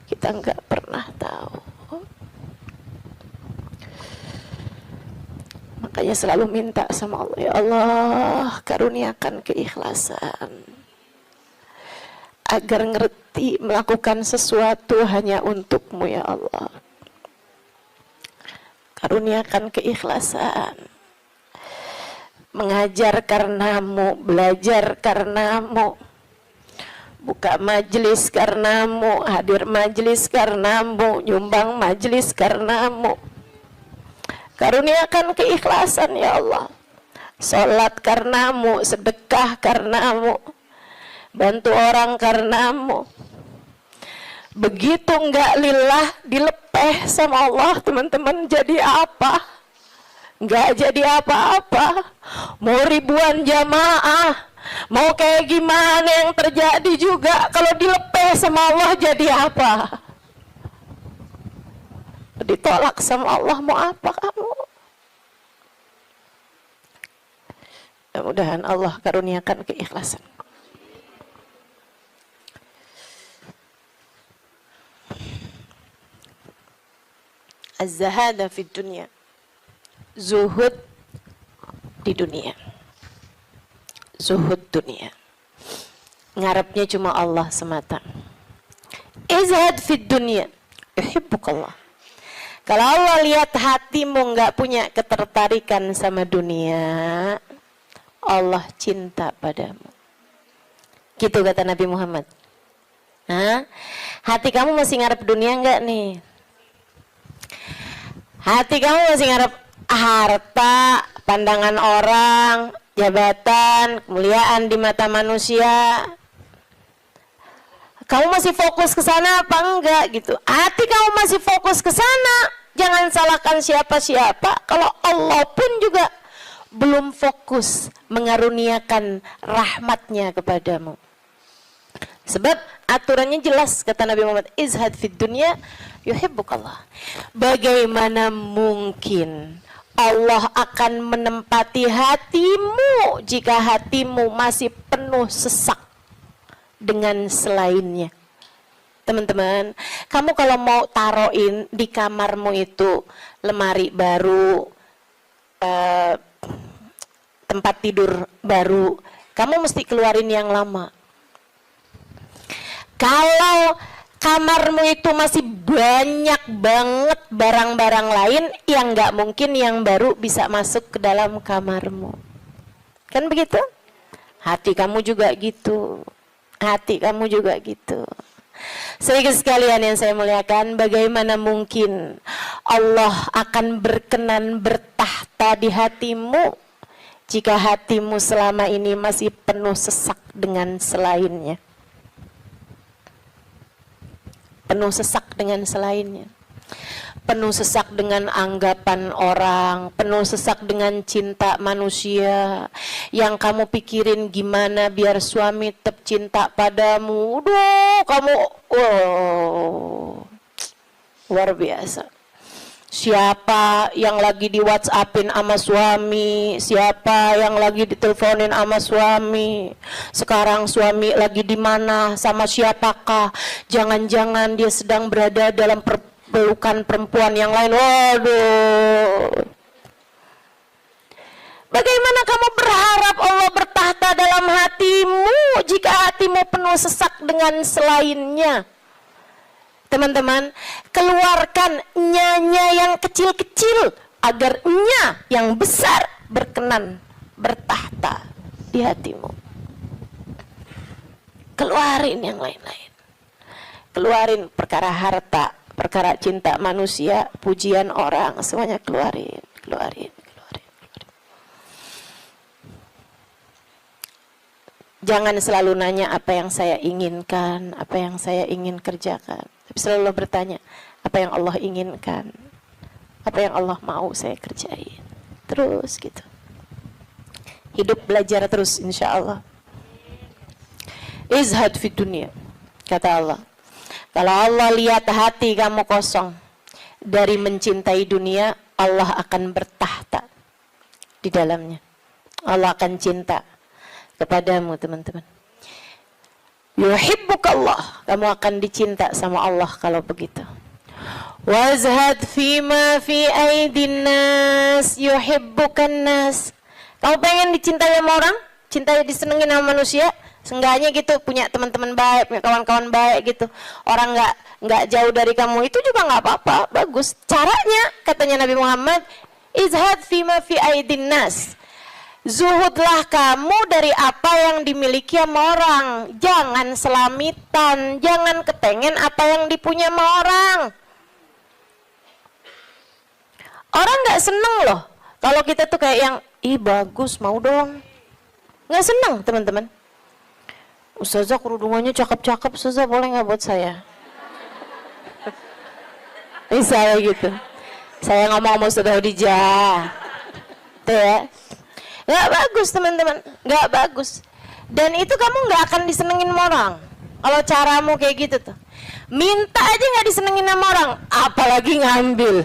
Kita nggak pernah tahu. Makanya selalu minta sama Allah, ya Allah, karuniakan keikhlasan agar ngerti melakukan sesuatu hanya untukmu, ya Allah. Karuniakan keikhlasan, mengajar karenamu, belajar karenamu, buka majelis karenamu, hadir majelis karenamu, nyumbang majelis karenamu. Karuniakan keikhlasan, ya Allah. Sholat karenamu, sedekah karenamu, bantu orang karenamu. Begitu enggak lillah, dilepeh sama Allah, teman-teman, jadi apa? Enggak jadi apa-apa. Mau ribuan jamaah, mau kayak gimana yang terjadi juga, kalau dilepeh sama Allah jadi apa? Ditolak sama Allah, mau apa kamu? Mudah-mudahan Allah karuniakan keikhlasan. Az-zahada fid dunya, zuhud di dunia, zuhud dunia, ngarepnya cuma Allah semata. Izhad fid dunya, yuhibbukallah. Kalau Allah lihat hatimu nggak punya ketertarikan sama dunia, Allah cinta padamu. Gitu kata Nabi Muhammad. Hah? Hati kamu masih ngarep dunia nggak nih? Hati kamu masih ngarep harta, pandangan orang, jabatan, kemuliaan di mata manusia? Kamu masih fokus ke sana apa enggak gitu? Hati kamu masih fokus ke sana, jangan salahkan siapa-siapa. Kalau Allah pun juga belum fokus mengaruniakan rahmatnya kepadamu. Sebab aturannya jelas, kata Nabi Muhammad, izhad fid dunya yuhibbukallah. Bagaimana mungkin Allah akan menempati hatimu jika hatimu masih penuh sesak dengan selainnya? Teman-teman, kamu kalau mau taruhin di kamarmu itu lemari baru, tempat tidur baru, kamu mesti keluarin yang lama. Kalau kamarmu itu masih banyak banget barang-barang lain, yang nggak mungkin yang baru bisa masuk ke dalam kamarmu. Kan begitu? Hati kamu juga gitu. Hati kamu juga gitu. Sedikit sekalian yang saya muliakan, bagaimana mungkin Allah akan berkenan bertahta di hatimu jika hatimu selama ini masih penuh sesak dengan selainnya? Penuh sesak dengan selainnya, penuh sesak dengan anggapan orang, penuh sesak dengan cinta manusia. Yang kamu pikirin gimana biar suami tetap cinta padamu. Duh, kamu luar biasa. Siapa yang lagi di WhatsAppin sama suami, siapa yang lagi diteleponin sama suami, sekarang suami lagi di mana, sama siapakah, jangan-jangan dia sedang berada dalam pelukan perempuan yang lain. Waduh. Bagaimana kamu berharap Allah bertahta dalam hatimu jika hatimu penuh sesak dengan selainnya? Teman-teman, keluarkan nya yang kecil-kecil agar nya yang besar berkenan bertahta di hatimu. Keluarin yang lain-lain. Keluarin perkara harta, perkara cinta manusia, pujian orang, semuanya keluarin. Jangan selalu nanya apa yang saya inginkan, apa yang saya ingin kerjakan. Tapi selalu bertanya, apa yang Allah inginkan, apa yang Allah mau saya kerjain. Terus gitu. Hidup belajar terus insya Allah. Izhad fi dunia, kata Allah. Kalau Allah lihat hati kamu kosong dari mencintai dunia, Allah akan bertahta di dalamnya. Allah akan cinta kepadamu, teman-teman. Yuhibbukallah, kamu akan dicinta sama Allah kalau begitu. Wazhad fima fi aidin nas yuhibbukan nas. Kamu pengen dicintai sama orang, cintai disenengin sama manusia, seenggaknya gitu punya teman-teman baik, punya kawan-kawan baik gitu. Orang nggak jauh dari kamu itu juga nggak apa-apa, bagus. Caranya katanya Nabi Muhammad, izhad fima fi aidin nas. Zuhudlah kamu dari apa yang dimiliki sama orang. Jangan selamitan, jangan kepengen apa yang dipunya sama orang. Orang gak seneng loh kalau kita tuh kayak yang, ih bagus, mau dong. Gak seneng, teman-teman. Ustazah kerudungannya cakep-cakep, Ustazah boleh gak buat saya? Misalnya gitu. Saya ngomong sama Ustazah Khadijah. Tuh ya. Gak bagus, teman-teman, gak bagus. Dan itu kamu gak akan disenengin sama orang kalau caramu kayak gitu tuh. Minta aja gak disenengin sama orang, apalagi ngambil.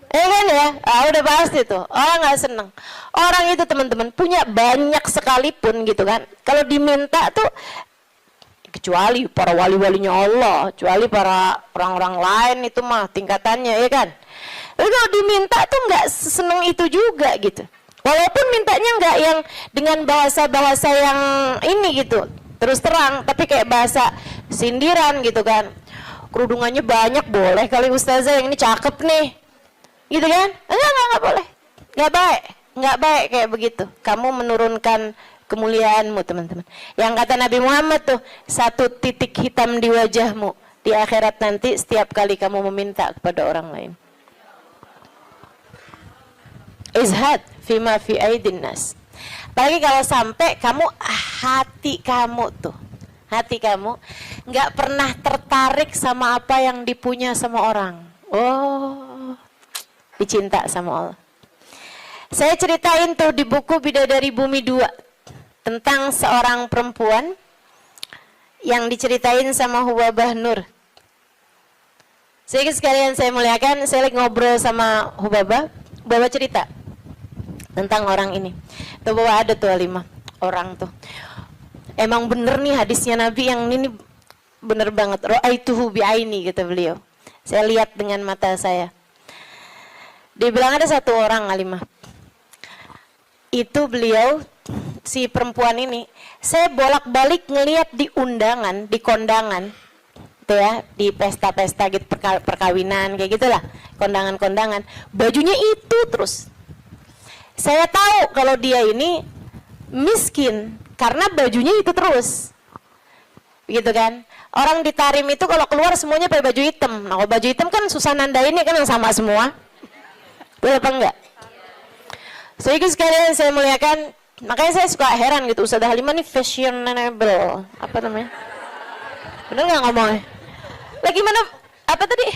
Kan ya, udah pasti tuh orang gak seneng. Orang itu, teman-teman, punya banyak sekalipun gitu kan, kalau diminta tuh, kecuali para wali-walinya Allah, kecuali para orang-orang lain itu mah tingkatannya, ya kan. Tapi kalau diminta tuh gak seneng itu juga gitu. Walaupun mintanya nggak yang dengan bahasa-bahasa yang ini gitu, terus terang, tapi kayak bahasa sindiran gitu kan. Kerudungannya banyak, boleh kali Ustazah, yang ini cakep nih, gitu kan? Enggak boleh, nggak baik kayak begitu. Kamu menurunkan kemuliaanmu, teman-teman. Yang kata Nabi Muhammad tuh, 1 titik hitam di wajahmu di akhirat nanti setiap kali kamu meminta kepada orang lain. Izhad fima fi aidin nas. Apalagi kalau sampai kamu, hati kamu nggak pernah tertarik sama apa yang dipunya sama orang. Oh, dicinta sama Allah. Saya ceritain tuh di buku Bidadari Bumi 2 tentang seorang perempuan yang diceritain sama Hubabah Nur. Sekalian saya muliakan, saya lagi ngobrol sama Hubabah cerita tentang orang ini. Tuh bahwa ada tuh 5 orang tuh. Emang bener nih hadisnya Nabi yang ini bener banget. Ra'aituhu bi'aini, kata beliau. Saya lihat dengan mata saya. Dia bilang ada 1 orang Halimah. Itu beliau, si perempuan ini, saya bolak-balik ngelihat di undangan, di kondangan, tuh ya, di pesta-pesta gitu, perkawinan kayak gitulah, kondangan-kondangan, bajunya itu terus. Saya tahu kalau dia ini miskin karena bajunya itu terus, gitu kan? Orang di Tarim itu kalau keluar semuanya pakai baju hitam. Nah, kalau baju hitam kan susah nandainnya kan yang sama semua. Betul apa enggak? So itu sekalian saya muliakan, makanya saya suka heran gitu, Ustazah Halimah nih fashionable, apa namanya? Bener nggak ngomongnya? Lagi mana? Apa tadi?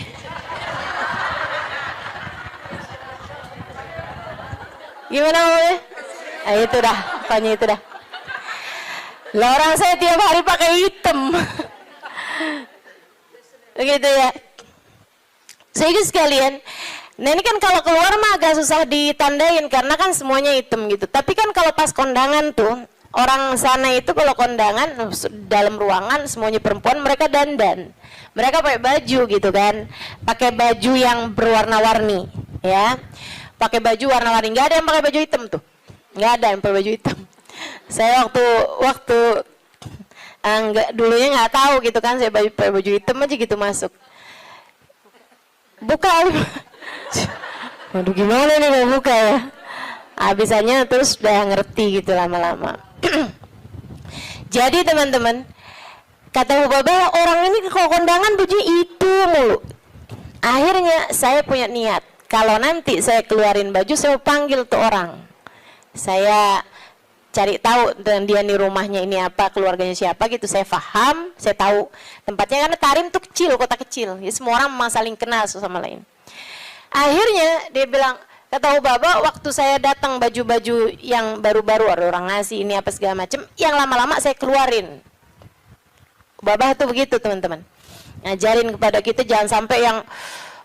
Gimana ngomongnya? Itu dah, pokoknya itu dah. Lah orang saya tiap hari pakai hitam. Begitu ya. Saya itu sekalian. Nah ini kan kalau keluar mah agak susah ditandain karena kan semuanya hitam gitu. Tapi kan kalau pas kondangan tuh, orang sana itu kalau kondangan dalam ruangan semuanya perempuan, mereka dandan, mereka pakai baju gitu kan, pakai baju yang berwarna-warni ya, pakai baju warna-warni. Nggak ada yang pakai baju hitam tuh, nggak ada yang pakai baju hitam. Saya waktu enggak, dulunya nggak tahu gitu kan, saya pakai baju hitam aja gitu masuk. Buka, waduh gimana nih mau buka ya? Habisannya terus udah ngerti gitu lama-lama. Jadi teman-teman, kata Hubabah, orang ini kalau kondangan baju itu mulu. Akhirnya saya punya niat, kalau nanti saya keluarin baju, saya panggil tuh orang. Saya cari tahu dan dia nih rumahnya ini apa, keluarganya siapa gitu, saya paham, saya tahu tempatnya, karena Tarim tuh kecil, kota kecil, ya semua orang memang saling kenal satu sama lain. Akhirnya dia bilang, kata Hubabah, waktu saya datang baju-baju yang baru-baru, ada orang ngasih ini apa segala macam, yang lama-lama saya keluarin. Hubabah tuh begitu teman-teman, ngajarin kepada kita jangan sampai yang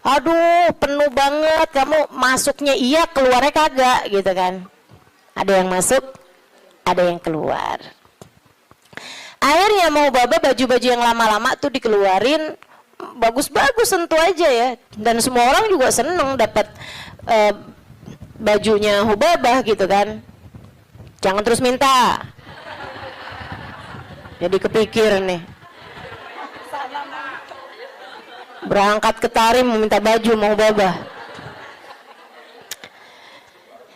aduh penuh banget, kamu masuknya iya keluarnya kagak gitu kan. Ada yang masuk, ada yang keluar. Akhirnya mau Hubabah baju-baju yang lama-lama tuh dikeluarin, bagus-bagus tentu aja ya, dan semua orang juga seneng dapat bajunya Hubabah gitu kan. Jangan terus minta, jadi kepikir nih, berangkat ke Tarim mau minta baju mau Hubabah.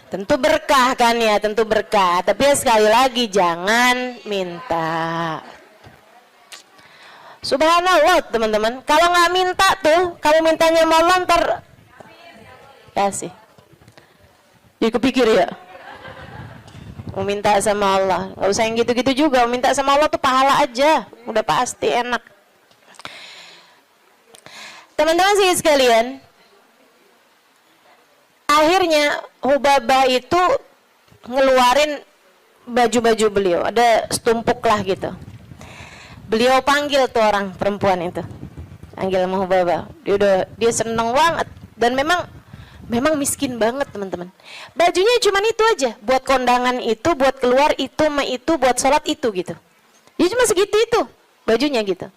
Tentu berkah kan ya, tentu berkah. Tapi ya sekali lagi jangan minta. Subhanallah teman-teman, kalau nggak minta tuh, kalau mintanya mau ntar kasih. Jadi kepikir ya, mau minta sama Allah, nggak usah yang gitu-gitu juga. Mau minta sama Allah tuh pahala aja, udah pasti enak. Teman-teman sih sekalian, akhirnya Hubabah itu ngeluarin baju-baju beliau, ada setumpuk lah gitu. Beliau panggil tuh orang perempuan itu, panggil sama Hubabah. Dia seneng banget, dan memang miskin banget teman-teman. Bajunya cuma itu aja, buat kondangan itu, buat keluar itu, buat sholat itu gitu. Dia cuma segitu itu bajunya gitu.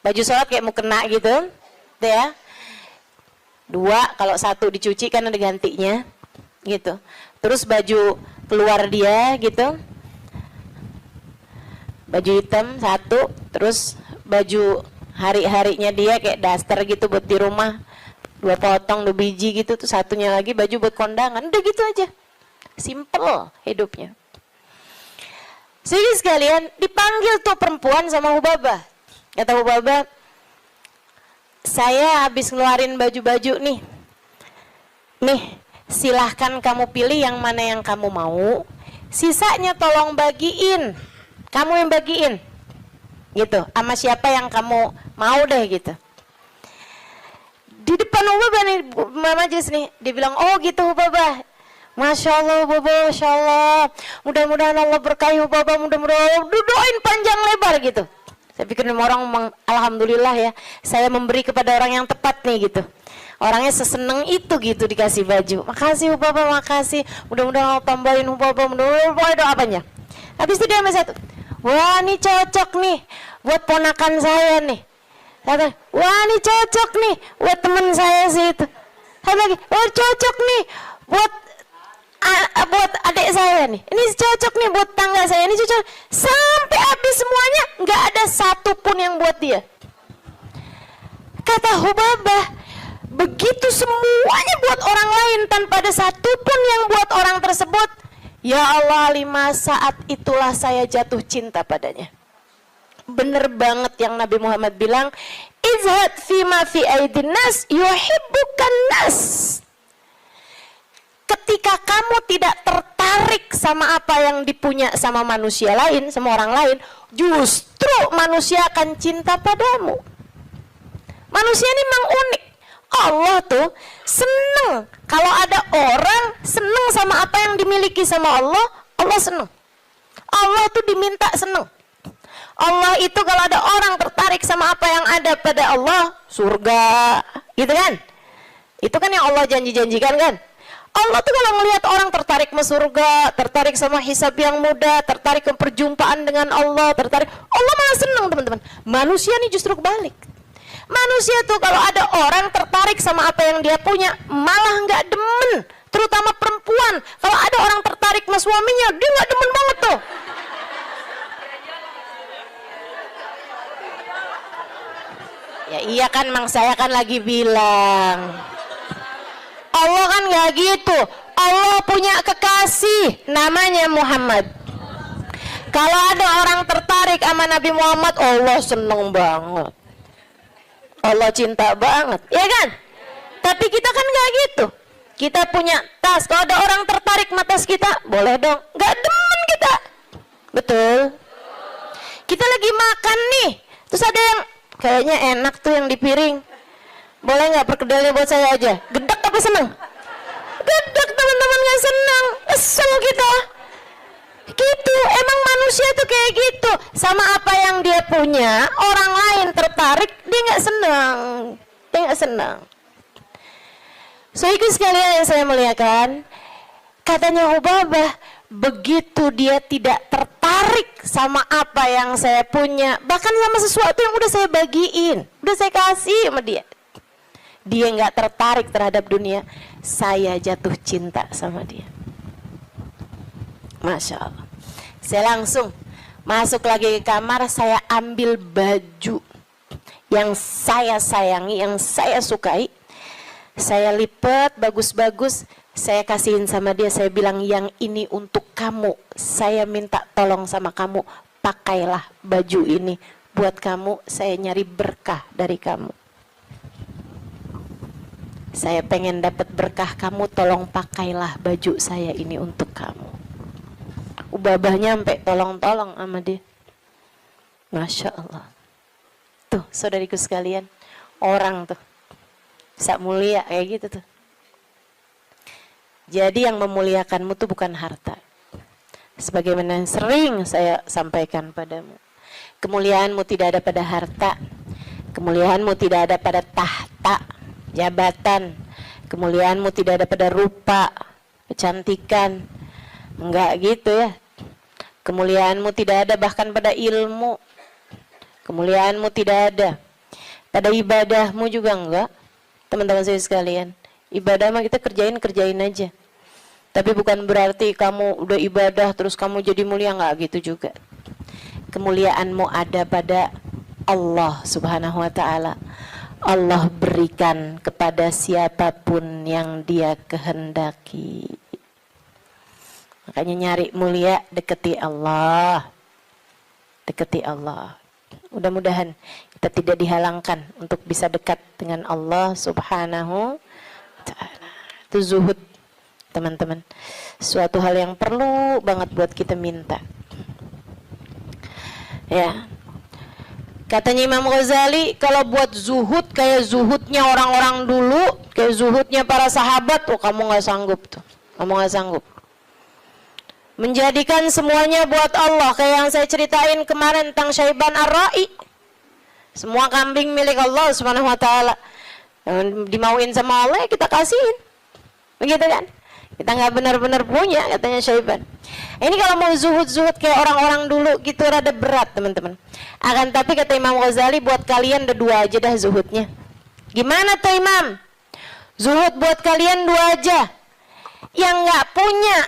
Baju sholat kayak mau kena gitu, tuh ya. 2, kalau 1 dicuci kan ada gantinya gitu. Terus baju keluar dia gitu, baju hitam 1, terus baju hari-harinya dia kayak daster gitu buat di rumah, 2 potong 2 biji gitu, tuh 1-nya lagi baju buat kondangan. Udah gitu aja, simple hidupnya. Jadi sekalian dipanggil tuh perempuan sama Hubabah. Kata Hubabah, saya habis ngeluarin baju-baju nih, silahkan kamu pilih yang mana yang kamu mau, sisanya tolong bagiin, kamu yang bagiin gitu, sama siapa yang kamu mau deh gitu. Di depan Hubabah nih, majelis nih, dia bilang, oh gitu Hubabah, Masya Allah Hubabah, Masya Allah, mudah-mudahan Allah berkahi Hubabah, mudah-mudahan doain panjang lebar gitu. Saya pikir orang alhamdulillah ya, saya memberi kepada orang yang tepat nih gitu. Orangnya seseneng itu gitu dikasih baju. Makasih Hubabah, makasih. Mudah-mudahan Allah tambahin Hubabah, mudah-mudahan doa apanya. Habis itu dia sama 1. Wah, ini cocok nih buat ponakan saya nih. Kata, wah, ini cocok nih buat teman saya sih itu. Kata lagi, wah, cocok nih buat adik saya nih, ini cocok nih buat tangga saya, ini cocok. Sampai habis semuanya, nggak ada satupun yang buat dia. Kata Hubabah, begitu semuanya buat orang lain tanpa ada satupun yang buat orang tersebut, ya Allah, 5 saat itulah saya jatuh cinta padanya. Bener banget yang Nabi Muhammad bilang, izhad fima fi aidin nas yuhibbukan nas. Ketika kamu tidak tertarik sama apa yang dipunya sama manusia lain, sama orang lain, justru manusia akan cinta padamu. Manusia ini memang unik. Allah tuh seneng kalau ada orang seneng sama apa yang dimiliki sama Allah, Allah seneng. Allah tuh diminta seneng. Allah itu kalau ada orang tertarik sama apa yang ada pada Allah, surga, gitu kan? Itu kan yang Allah janji-janjikan kan? Allah tuh kalau ngelihat orang tertarik ke surga, tertarik sama hisab yang mudah, tertarik ke perjumpaan dengan Allah, Allah malah senang teman-teman. Manusia nih justru kebalik. Manusia tuh kalau ada orang tertarik sama apa yang dia punya, malah nggak demen. Terutama perempuan, kalau ada orang tertarik sama suaminya, dia nggak demen banget tuh. Ya iya kan, Mang, saya kan lagi bilang. Allah kan nggak gitu. Allah punya kekasih namanya Muhammad. Kalau ada orang tertarik sama Nabi Muhammad, Allah seneng banget. Allah cinta banget, ya kan? Tapi kita kan nggak gitu. Kita punya tas. Kalau ada orang tertarik sama tas kita, boleh dong. Nggak demen kita. Betul. Kita lagi makan nih, terus ada yang kayaknya enak tuh yang di piring. Boleh nggak perkedelnya buat saya aja? Gedek apa seneng? Gedek teman-teman, nggak seneng. Kesel kita. Gitu, emang manusia tuh kayak gitu. Sama apa yang dia punya, orang lain tertarik, dia nggak seneng. Dia nggak seneng. So itu sekalian yang saya muliakan. Katanya Ubabah, begitu dia tidak tertarik sama apa yang saya punya, bahkan sama sesuatu yang udah saya bagiin, udah saya kasih sama dia, dia nggak tertarik terhadap dunia, saya jatuh cinta sama dia. Masya Allah. Saya langsung masuk lagi ke kamar, saya ambil baju yang saya sayangi, yang saya sukai, saya lipat bagus-bagus, saya kasihin sama dia. Saya bilang, yang ini untuk kamu, saya minta tolong sama kamu, pakailah baju ini buat kamu, saya nyari berkah dari kamu, saya pengen dapat berkah kamu, tolong pakailah baju saya ini untuk kamu. Ubabah nyampe tolong-tolong sama dia. Masya Allah. Tuh saudariku sekalian, orang tuh bisa mulia kayak gitu tuh. Jadi yang memuliakanmu tuh bukan harta. Sebagaimana yang sering saya sampaikan padamu, kemuliaanmu tidak ada pada harta, kemuliaanmu tidak ada pada tahta, jabatan, kemuliaanmu tidak ada pada rupa, kecantikan, enggak gitu ya. Kemuliaanmu tidak ada bahkan pada ilmu, kemuliaanmu tidak ada pada ibadahmu juga enggak. Teman-teman saya sekalian, ibadah mah kita kerjain aja. Tapi bukan berarti kamu udah ibadah terus kamu jadi mulia, enggak gitu juga. Kemuliaanmu ada pada Allah Subhanahu wa taala. Allah berikan kepada siapapun yang Dia kehendaki. Makanya nyari mulia, deketi Allah. Deketi Allah. Mudah-mudahan kita tidak dihalangkan untuk bisa dekat dengan Allah Subhanahu wa taala. Itu zuhud, teman-teman. Suatu hal yang perlu banget buat kita minta. Ya. Katanya Imam Ghazali, kalau buat zuhud kayak zuhudnya orang-orang dulu, kayak zuhudnya para sahabat, oh kamu nggak sanggup tuh. Kamu nggak sanggup. Menjadikan semuanya buat Allah, kayak yang saya ceritain kemarin tentang Syaiban Ar-Ra'i. Semua kambing milik Allah Subhanahu wa taala. Dimauin sama Allah, kita kasihin. Begitu kan? Kita nggak benar-benar punya, katanya Syaiban. Ini kalau mau zuhud-zuhud kayak orang-orang dulu gitu rada berat, teman-teman. Akan tapi kata Imam Ghazali, buat kalian ada dua aja dah zuhudnya. Gimana tuh Imam? Zuhud buat kalian dua aja. Yang nggak punya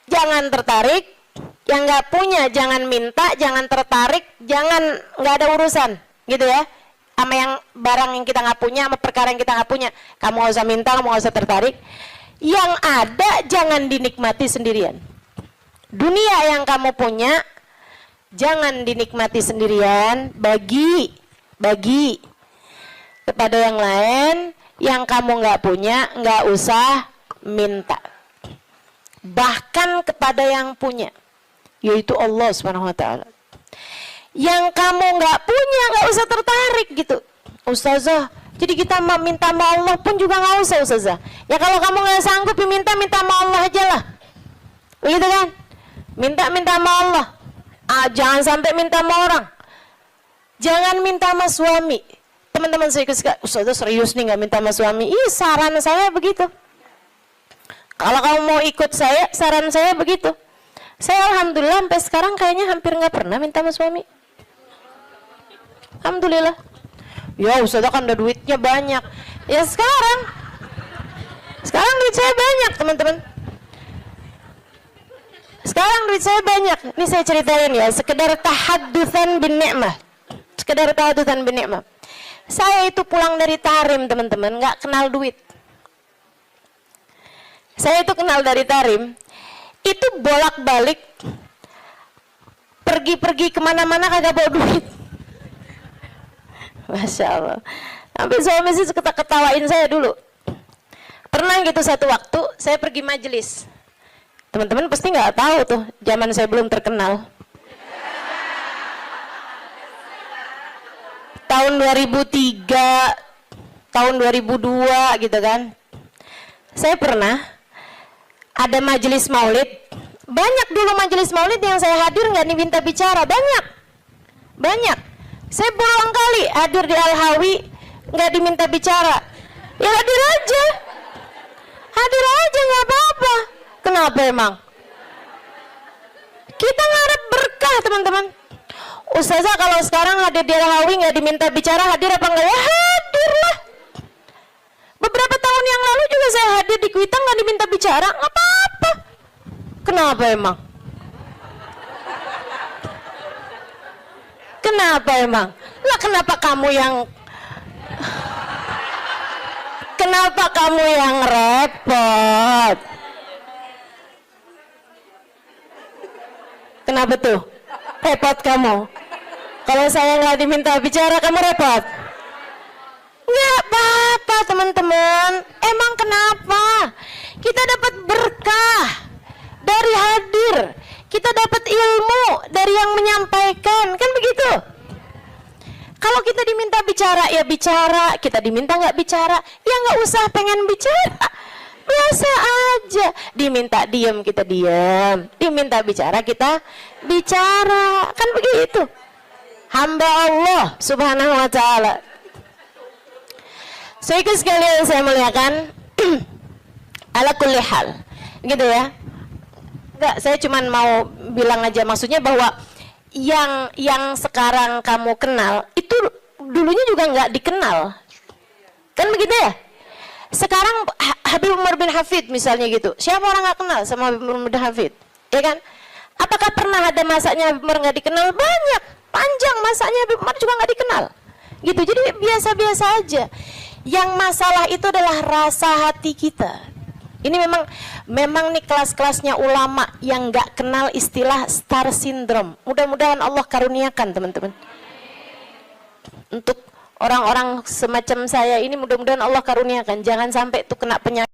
jangan tertarik, yang nggak punya jangan minta, jangan tertarik, jangan nggak ada urusan, gitu ya. Sama yang barang yang kita nggak punya, sama perkara yang kita nggak punya, kamu nggak usah minta, kamu nggak usah tertarik. Yang ada jangan dinikmati sendirian. Dunia yang kamu punya jangan dinikmati sendirian, bagi kepada yang lain. Yang kamu nggak punya nggak usah minta. Bahkan kepada yang punya, yaitu Allah Subhanahu wa taala. Yang kamu nggak punya nggak usah tertarik gitu. Ustazah, jadi kita minta sama Allah pun juga nggak usah Ustazah. Ya kalau kamu nggak sanggup minta sama Allah aja lah. Begitu kan? Minta sama Allah. Jangan sampai minta sama orang. Jangan minta sama suami. Teman-teman saya suka, Ustazah serius nih nggak minta sama suami. Ih, saran saya begitu. Kalau kamu mau ikut saya, saran saya begitu. Saya alhamdulillah sampai sekarang kayaknya hampir nggak pernah minta sama suami. Alhamdulillah. Ya Ustazah kan ada duitnya banyak. Ya sekarang duit saya banyak teman-teman. Sekarang duit saya banyak. Ini saya ceritain ya, sekedar tahaddusan bin ni'mah. Sekedar tahaddusan bin ni'mah. Saya itu pulang dari Tarim teman-teman, nggak kenal duit. Saya itu kenal dari Tarim, itu bolak-balik, pergi-pergi kemana-mana kagak bawa duit. Masya Allah. Sampai suami sih ketawain saya dulu. Pernah gitu satu waktu, saya pergi majelis. Teman-teman pasti nggak tahu tuh, zaman saya belum terkenal. Tahun 2003, tahun 2002 gitu kan. Saya pernah ada majelis maulid. Banyak dulu majelis maulid yang saya hadir nggak diminta bicara, banyak. Saya berulang kali hadir di Al-Hawi nggak diminta bicara. Ya hadir aja nggak apa-apa. Kenapa emang? Kita ngarep berkah teman-teman. Ustazah kalau sekarang hadir di Al-Hawi nggak diminta bicara, hadir apa enggak? Ya hadir lah. Beberapa tahun yang lalu juga saya hadir di Kuitang nggak diminta bicara, nggak apa-apa. Kenapa emang? Kenapa emang? Lah kenapa kamu yang repot? Kenapa tuh? Repot kamu? Kalau saya nggak diminta bicara, kamu repot? Nggak apa-apa teman-teman. Emang kenapa? Kita dapat berkah dari hadir. Kita dapat ilmu dari yang menyampaikan. Kan begitu? Kalau kita diminta bicara, ya bicara. Kita diminta nggak bicara, ya nggak usah pengen bicara. Biasa aja. Diminta diam, kita diam. Diminta bicara, kita bicara. Kan begitu? Hamba Allah subhanahu wa ta'ala. So ikut sekalian saya muliakan. Ala kulli hal, gitu ya. Enggak, saya cuman mau bilang aja, maksudnya bahwa yang sekarang kamu kenal itu dulunya juga nggak dikenal, kan begitu ya? Sekarang Habib Umar bin Hafid misalnya gitu, siapa orang nggak kenal sama Habib Umar bin Hafid, ya kan? Apakah pernah ada masanya Habib Umar nggak dikenal? Banyak, panjang masanya Habib Umar juga nggak dikenal, gitu. Jadi biasa-biasa aja. Yang masalah itu adalah rasa hati kita. Ini memang nih kelas-kelasnya ulama yang nggak kenal istilah star syndrome. Mudah-mudahan Allah karuniakan teman-teman. Untuk orang-orang semacam saya ini mudah-mudahan Allah karuniakan. Jangan sampai tuh kena penyakit.